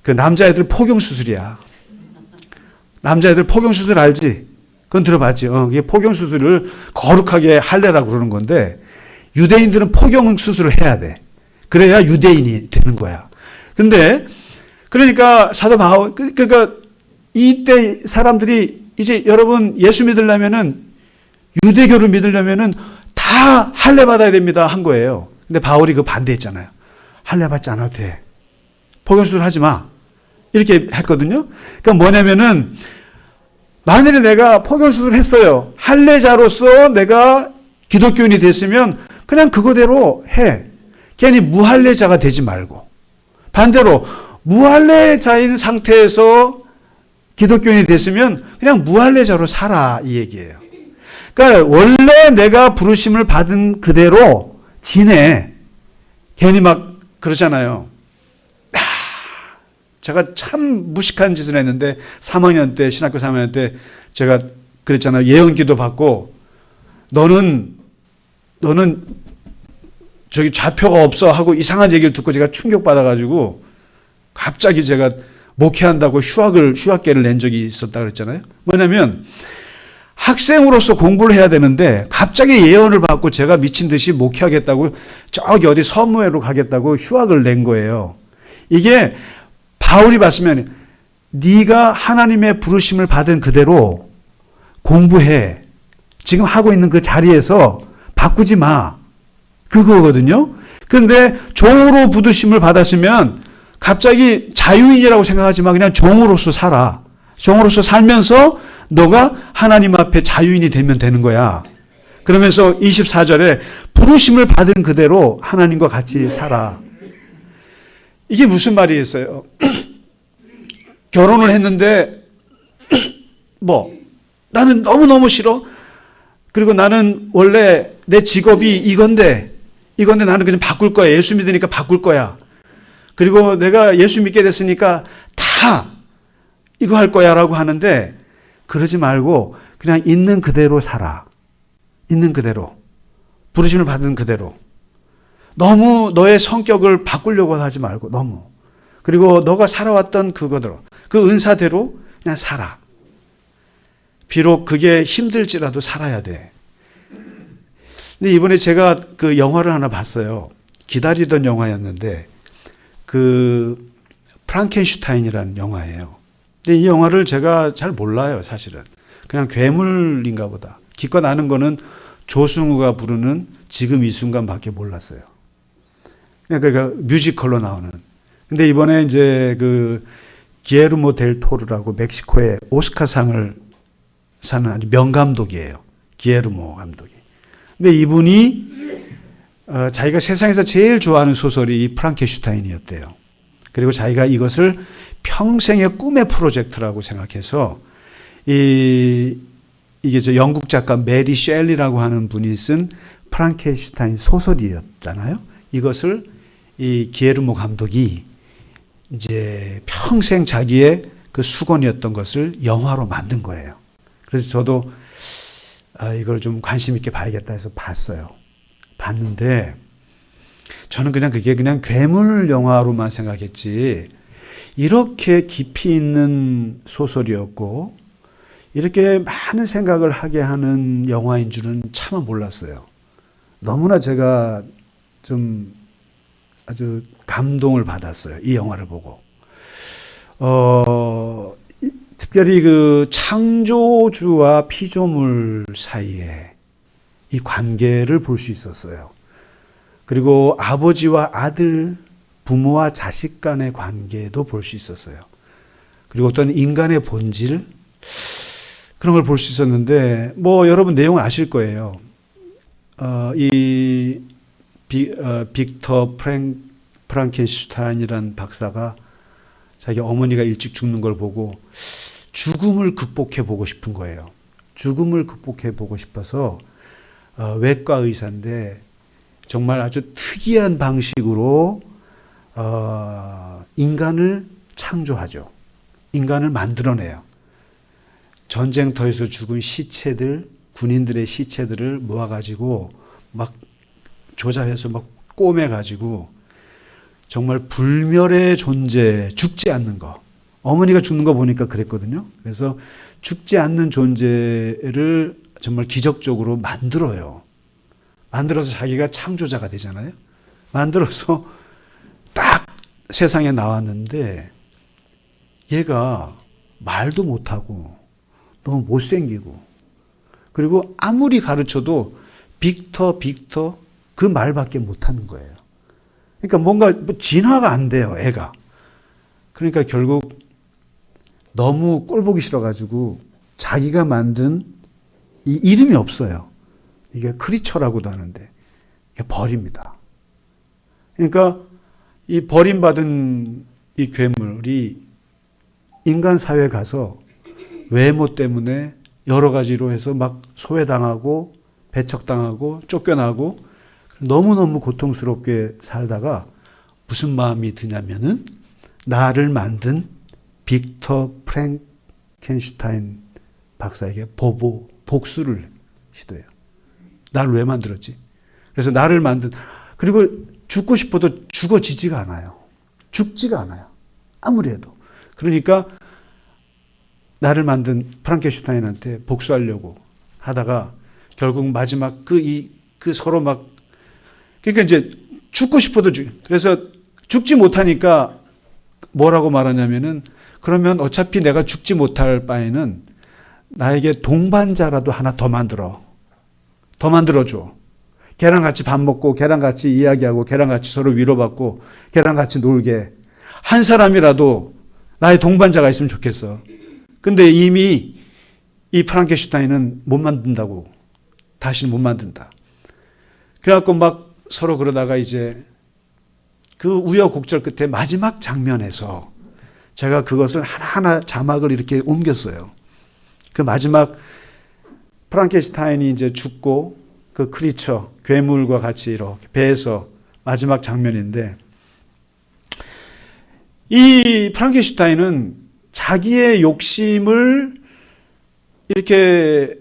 그 남자애들 포경 수술이야. 남자애들 포경 수술 알지? 그건 들어봤지. 이게 포경 수술을 거룩하게 할례라고 그러는 건데 유대인들은 포경 수술을 해야 돼. 그래야 유대인이 되는 거야. 근데 그러니까 사도 바울, 그러니까 이때 사람들이 이제 여러분 예수 믿으려면은 유대교를 믿으려면은 다 할례 받아야 됩니다 한 거예요. 근데 바울이 그 반대했잖아요. 할례 받지 않아도 돼. 포경수술 하지 마. 이렇게 했거든요. 그러니까 뭐냐면은 만일에 내가 포경수술 했어요. 할례자로서 내가 기독교인이 됐으면 그냥 그거대로 해. 괜히 무할례자가 되지 말고. 반대로 무할례자인 상태에서 기독교인이 됐으면 그냥 무할례자로 살아 이 얘기예요. 그러니까 원래 내가 부르심을 받은 그대로 지내. 괜히 막 그러잖아요. 제가 참 무식한 짓을 했는데 3학년 때 신학교 3학년 때 제가 그랬잖아요. 예언기도 받고 너는 저기 좌표가 없어 하고 이상한 얘기를 듣고 제가 충격받아가지고 갑자기 제가 목회한다고 휴학계를 낸 적이 있었다 그랬잖아요. 뭐냐면 학생으로서 공부를 해야 되는데 갑자기 예언을 받고 제가 미친 듯이 목회하겠다고 저기 어디 섬으로 가겠다고 휴학을 낸 거예요. 이게 바울이 봤으면 네가 하나님의 부르심을 받은 그대로 공부해. 지금 하고 있는 그 자리에서 바꾸지 마. 그거거든요. 그런데 종으로 부르심을 받았으면 갑자기 자유인이라고 생각하지 마. 그냥 종으로서 살아. 종으로서 살면서 너가 하나님 앞에 자유인이 되면 되는 거야. 그러면서 24절에 부르심을 받은 그대로 하나님과 같이 살아. 이게 무슨 말이겠어요? 결혼을 했는데 나는 너무너무 싫어. 그리고 나는 원래 내 직업이 이건데 나는 그냥 바꿀 거야. 예수 믿으니까 바꿀 거야. 그리고 내가 예수 믿게 됐으니까 다 이거 할 거야 라고 하는데 그러지 말고 그냥 있는 그대로 살아. 있는 그대로. 부르심을 받은 그대로. 너무 너의 성격을 바꾸려고 하지 말고 너무. 그리고 너가 살아왔던 그거대로. 그 은사대로 그냥 살아. 비록 그게 힘들지라도 살아야 돼. 근데 이번에 제가 그 영화를 하나 봤어요. 기다리던 영화였는데 그 프랑켄슈타인이라는 영화예요. 근데 이 영화를 제가 잘 몰라요, 사실은. 그냥 괴물인가 보다. 기껏 아는 거는 조승우가 부르는 지금 이 순간밖에 몰랐어요. 그러니까 뮤지컬로 나오는. 근데 이번에 이제 그 기에르모 델 토르라고 멕시코의 오스카상을 사는 아주 명감독이에요. 기에르모 감독이. 근데 이분이 자기가 세상에서 제일 좋아하는 소설이 이 프랑켄슈타인이었대요. 그리고 자기가 이것을 평생의 꿈의 프로젝트라고 생각해서 이게 저 영국 작가 메리 셸리라고 하는 분이 쓴 프랑켄슈타인 소설이었잖아요. 이것을 이 기에르모 감독이 이제 평생 자기의 그 수건이었던 것을 영화로 만든 거예요. 그래서 저도 이걸 좀 관심 있게 봐야겠다 해서 봤어요. 봤는데 저는 그냥 그게 그냥 괴물 영화로만 생각했지 이렇게 깊이 있는 소설이었고 이렇게 많은 생각을 하게 하는 영화인 줄은 차마 몰랐어요. 너무나 제가 좀 아주 감동을 받았어요. 이 영화를 보고. 특별히 그 창조주와 피조물 사이에 이 관계를 볼 수 있었어요. 그리고 아버지와 아들, 부모와 자식 간의 관계도 볼 수 있었어요. 그리고 어떤 인간의 본질, 그런 걸 볼 수 있었는데, 뭐 여러분 내용 아실 거예요. 이 빅터 프랑켄슈타인이라는 박사가 자기 어머니가 일찍 죽는 걸 보고 죽음을 극복해 보고 싶은 거예요. 죽음을 극복해 보고 싶어서 외과 의사인데 정말 아주 특이한 방식으로 인간을 창조하죠. 인간을 만들어내요. 전쟁터에서 죽은 시체들, 군인들의 시체들을 모아가지고 막 조사해서 막 꼬매가지고 정말 불멸의 존재, 죽지 않는 거. 어머니가 죽는 거 보니까 그랬거든요. 그래서 죽지 않는 존재를 정말 기적적으로 만들어요. 만들어서 자기가 창조자가 되잖아요. 만들어서 딱 세상에 나왔는데 얘가 말도 못하고 너무 못생기고 그리고 아무리 가르쳐도 빅터 그 말밖에 못하는 거예요. 그러니까 뭔가 진화가 안 돼요, 애가. 그러니까 결국 너무 꼴보기 싫어가지고 자기가 만든 이 이름이 없어요. 이게 크리처라고도 하는데 이게 버립니다. 그러니까 이 버림받은 이 괴물이 인간 사회에 가서 외모 때문에 여러 가지로 해서 막 소외당하고 배척당하고 쫓겨나고 너무너무 고통스럽게 살다가 무슨 마음이 드냐면은 나를 만든 빅터 프랑켄슈타인 박사에게 복수를 시도해요. 나를 왜 만들었지? 그래서 나를 만든 그리고 죽고 싶어도 죽어지지가 않아요. 죽지가 않아요. 아무리 해도. 그러니까 나를 만든 프랑켄슈타인한테 복수하려고 하다가 결국 마지막 그 서로 막 그러니까 이제 죽고 싶어도 그래서 죽지 못하니까 뭐라고 말하냐면은 그러면 어차피 내가 죽지 못할 바에는 나에게 동반자라도 하나 더 만들어줘. 걔랑 같이 밥 먹고 걔랑 같이 이야기하고 걔랑 같이 서로 위로받고 걔랑 같이 놀게. 한 사람이라도 나의 동반자가 있으면 좋겠어. 근데 이미 이 프랑켄슈타인은 못 만든다고. 다시는 못 만든다. 그래갖고 막 서로 그러다가 이제 그 우여곡절 끝에 마지막 장면에서 제가 그것을 하나하나 자막을 이렇게 옮겼어요. 그 마지막 프랑켄슈타인이 이제 죽고 그 크리처, 괴물과 같이 이렇게 배에서 마지막 장면인데 이 프랑켄슈타인은 자기의 욕심을 이렇게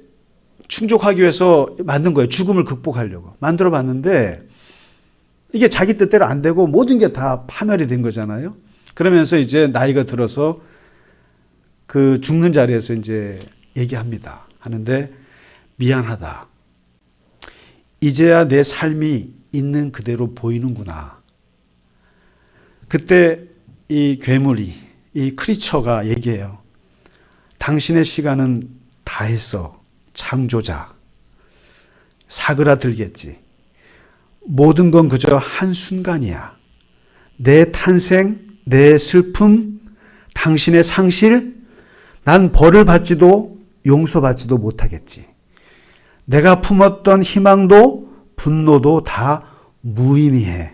충족하기 위해서 만든 거예요. 죽음을 극복하려고. 만들어 봤는데 이게 자기 뜻대로 안 되고 모든 게 다 파멸이 된 거잖아요. 그러면서 이제 나이가 들어서 그 죽는 자리에서 이제 얘기합니다. 하는데 미안하다. 이제야 내 삶이 있는 그대로 보이는구나. 그때 이 괴물이, 이 크리처가 얘기해요. 당신의 시간은 다 했어. 창조자. 사그라들겠지. 모든 건 그저 한순간이야. 내 탄생, 내 슬픔, 당신의 상실, 난 벌을 받지도 용서받지도 못하겠지. 내가 품었던 희망도 분노도 다 무의미해.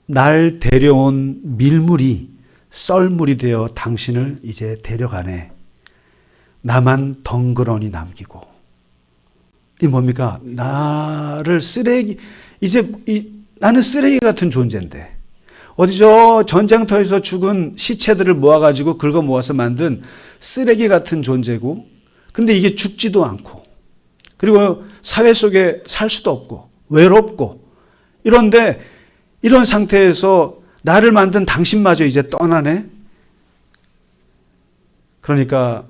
날 데려온 밀물이 썰물이 되어 당신을 이제 데려가네. 나만 덩그러니 남기고. 이 뭡니까? 나를 쓰레기, 나는 쓰레기 같은 존재인데. 어디 저 전쟁터에서 죽은 시체들을 모아가지고 긁어 모아서 만든 쓰레기 같은 존재고, 근데 이게 죽지도 않고, 그리고 사회 속에 살 수도 없고, 외롭고, 이런데 이런 상태에서 나를 만든 당신마저 이제 떠나네? 그러니까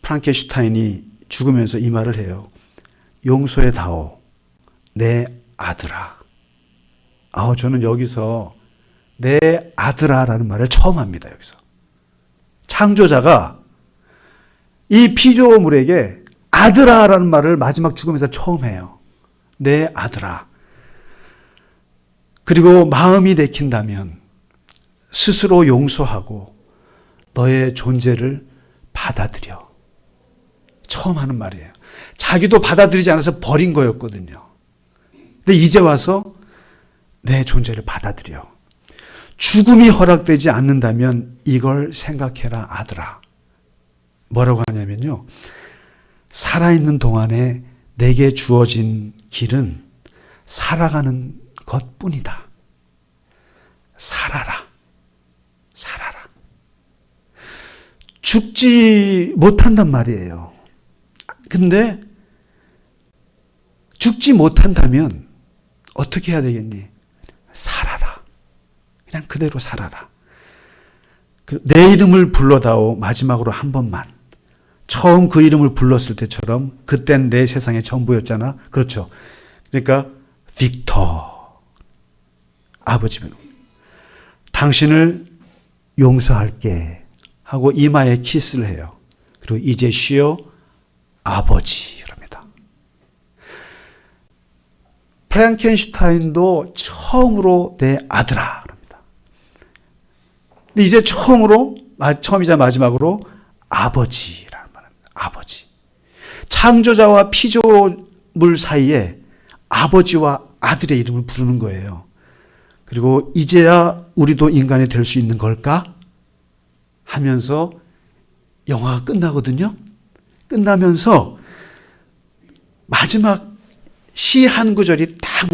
프랑켄슈타인이 죽으면서 이 말을 해요. 용서해다오, 내 아들아. 저는 여기서 내 아들아라는 말을 처음 합니다. 여기서 창조자가 이 피조물에게 아들아라는 말을 마지막 죽음에서 처음 해요. 내 아들아. 그리고 마음이 내킨다면 스스로 용서하고 너의 존재를 받아들여. 처음 하는 말이에요. 자기도 받아들이지 않아서 버린 거였거든요. 근데 이제 와서 내 존재를 받아들여. 죽음이 허락되지 않는다면 이걸 생각해라, 아들아. 뭐라고 하냐면요. 살아있는 동안에 내게 주어진 길은 살아가는 것뿐이다. 살아라. 살아라. 죽지 못한단 말이에요. 근데 죽지 못한다면 어떻게 해야 되겠니? 살아라. 그냥 그대로 살아라. 내 이름을 불러다오. 마지막으로 한 번만. 처음 그 이름을 불렀을 때처럼 그땐 내 세상의 전부였잖아. 그렇죠. 그러니까 빅터. 아버지, 당신을 용서할게 하고 이마에 키스를 해요. 그리고 이제 쉬어 아버지 이랍니다. 프랑켄슈타인도 처음으로 내 아들아 그럽니다. 근데 이제 처음이자 마지막으로 아버지라는 말입니다. 아버지. 창조자와 피조물 사이에 아버지와 아들의 이름을 부르는 거예요. 그리고 이제야 우리도 인간이 될 수 있는 걸까? 하면서 영화가 끝나거든요. 끝나면서 마지막 시 한 구절이 딱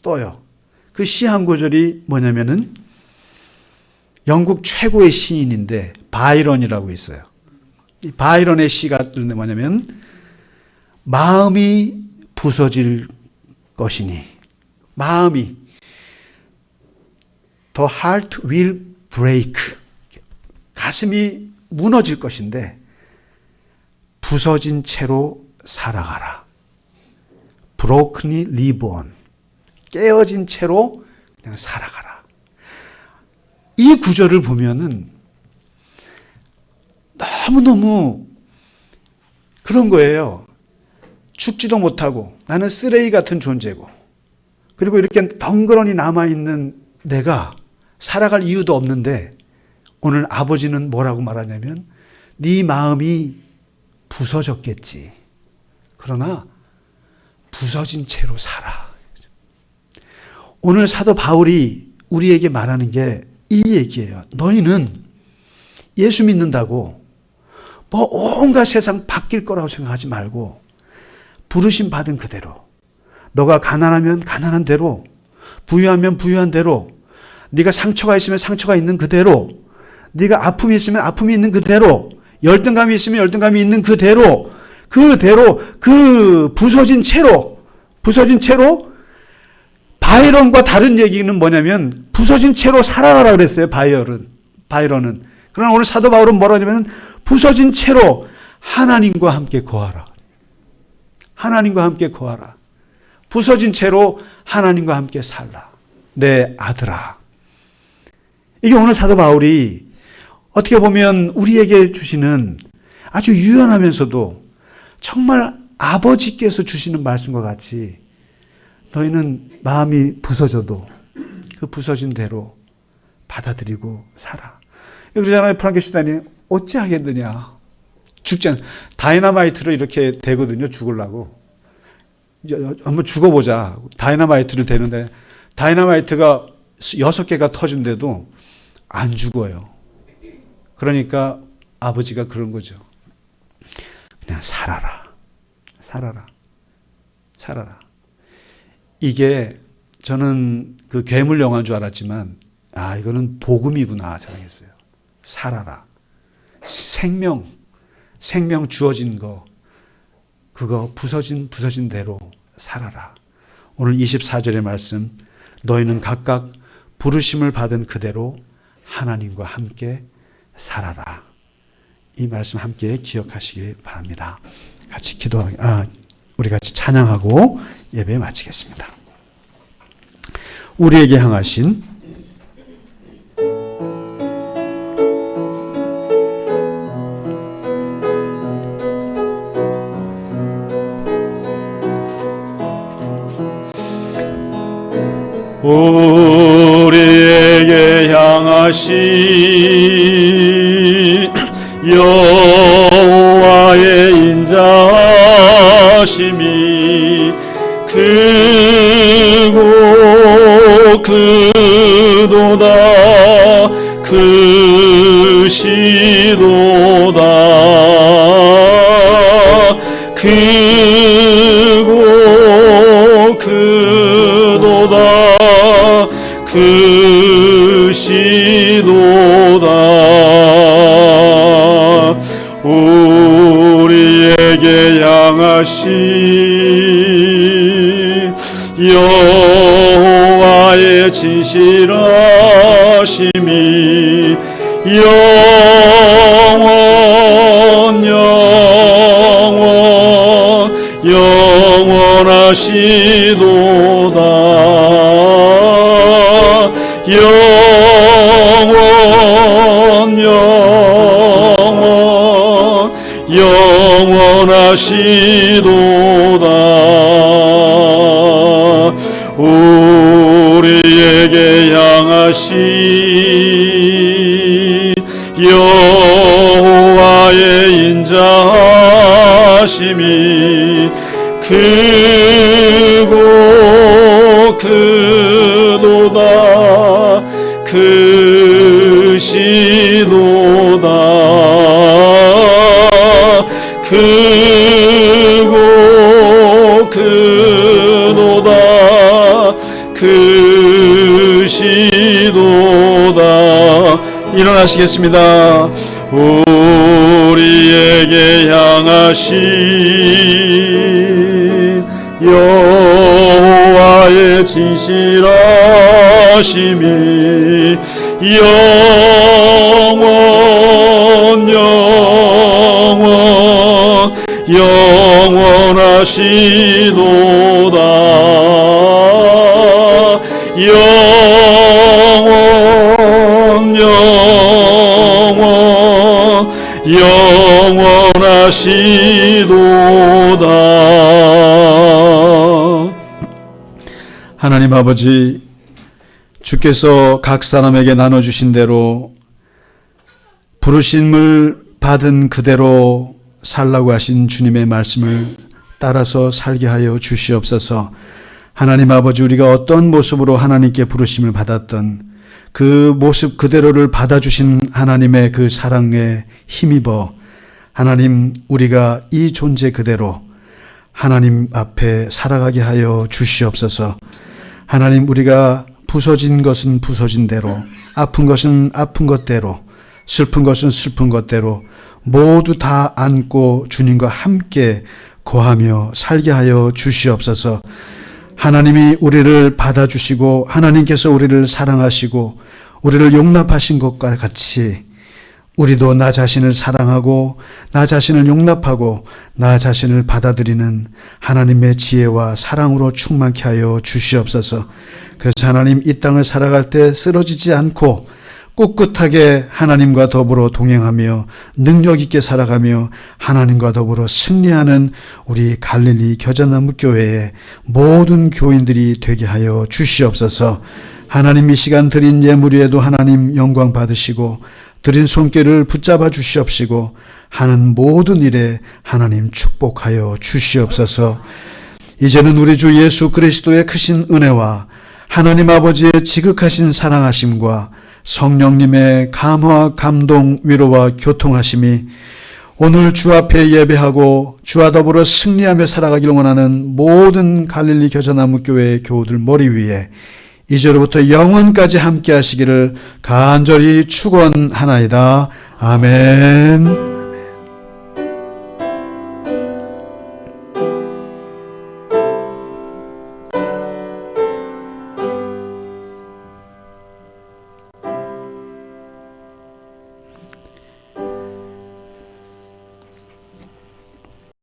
떠요. 그 시 한 구절이 뭐냐면은 영국 최고의 시인인데 바이런이라고 있어요. 이 바이런의 시가 뭐냐면 마음이 부서질 것이니 마음이 The heart will break. 가슴이 무너질 것인데 부서진 채로 살아가라. Brokenly live on. 깨어진 채로 그냥 살아가라. 이 구절을 보면은 너무너무 그런 거예요. 죽지도 못하고 나는 쓰레기 같은 존재고 그리고 이렇게 덩그러니 남아있는 내가 살아갈 이유도 없는데 오늘 아버지는 뭐라고 말하냐면 네 마음이 부서졌겠지. 그러나 부서진 채로 살아. 오늘 사도 바울이 우리에게 말하는 게 이 얘기예요. 너희는 예수 믿는다고 뭐 온갖 세상 바뀔 거라고 생각하지 말고 부르심 받은 그대로 너가 가난하면 가난한 대로 부유하면 부유한 대로 네가 상처가 있으면 상처가 있는 그대로 네가 아픔이 있으면 아픔이 있는 그대로 열등감이 있으면 열등감이 있는 그대로 그 부서진 채로 바이런과 다른 얘기는 뭐냐면 부서진 채로 살아가라 그랬어요. 바이런은. 그러나 오늘 사도 바울은 뭐라 하냐면 부서진 채로 하나님과 함께 거하라. 하나님과 함께 거하라. 부서진 채로 하나님과 함께 살라. 내 아들아. 이게 오늘 사도 바울이 어떻게 보면 우리에게 주시는 아주 유연하면서도 정말 아버지께서 주시는 말씀과 같이 너희는 마음이 부서져도 그 부서진 대로 받아들이고 살아. 그러잖아요. 프랑켄슈타인이 어찌하겠느냐. 죽지 않. 다이너마이트를 이렇게 대거든요. 죽으려고. 한번 죽어보자. 다이너마이트를 대는데 다이너마이트가 6개가 터진데도 안 죽어요. 그러니까 아버지가 그런 거죠. 그냥 살아라. 살아라. 살아라. 이게 저는 그 괴물 영화인 줄 알았지만 이거는 복음이구나 생각했어요. 살아라. 생명 주어진 거 그거 부서진 대로 살아라. 오늘 24절의 말씀 너희는 각각 부르심을 받은 그대로 하나님과 함께 살아라. 이 말씀 함께 기억하시기 바랍니다. 같이 우리 같이 찬양하고 예배 마치겠습니다. 우리에게 향하신 우리에게 향하신 여호와의 인자하심이 크고 크도다 크시도다 크고 크도다 크시도다 우리에게 향하신 여호와의 진실하심이 영원하시도다 영원하시도다 우리에게 향하신 여호와의 인자하심이 크고 크도다 크시도다 크고 크도다 크시도다 일어나시겠습니다. 우리에게 향하신 여호와의 진실하심이 영원하시도다 영원하시도다. 하나님 아버지, 주께서 각 사람에게 나눠주신 대로 부르심을 받은 그대로 살라고 하신 주님의 말씀을 따라서 살게 하여 주시옵소서. 하나님 아버지, 우리가 어떤 모습으로 하나님께 부르심을 받았던 그 모습 그대로를 받아주신 하나님의 그 사랑에 힘입어 하나님, 우리가 이 존재 그대로 하나님 앞에 살아가게 하여 주시옵소서. 하나님, 우리가 부서진 것은 부서진 대로, 아픈 것은 아픈 것대로, 슬픈 것은 슬픈 것대로 모두 다 안고 주님과 함께 거하며 살게 하여 주시옵소서. 하나님이 우리를 받아주시고 하나님께서 우리를 사랑하시고 우리를 용납하신 것과 같이 우리도 나 자신을 사랑하고 나 자신을 용납하고 나 자신을 받아들이는 하나님의 지혜와 사랑으로 충만케 하여 주시옵소서. 그래서 하나님, 이 땅을 살아갈 때 쓰러지지 않고 꿋꿋하게 하나님과 더불어 동행하며 능력 있게 살아가며 하나님과 더불어 승리하는 우리 갈릴리 겨자나무 교회의 모든 교인들이 되게 하여 주시옵소서. 하나님, 이 시간 드린 예물 위에도 하나님 영광 받으시고 드린 손길을 붙잡아 주시옵시고 하는 모든 일에 하나님 축복하여 주시옵소서. 이제는 우리 주 예수 그리스도의 크신 은혜와 하나님 아버지의 지극하신 사랑하심과 성령님의 감화, 감동, 위로와 교통하심이 오늘 주 앞에 예배하고 주와 더불어 승리하며 살아가기를 원하는 모든 갈릴리 겨자나무 교회의 교우들 머리 위에 이제로부터 영원까지 함께 하시기를 간절히 축원하나이다. 아멘.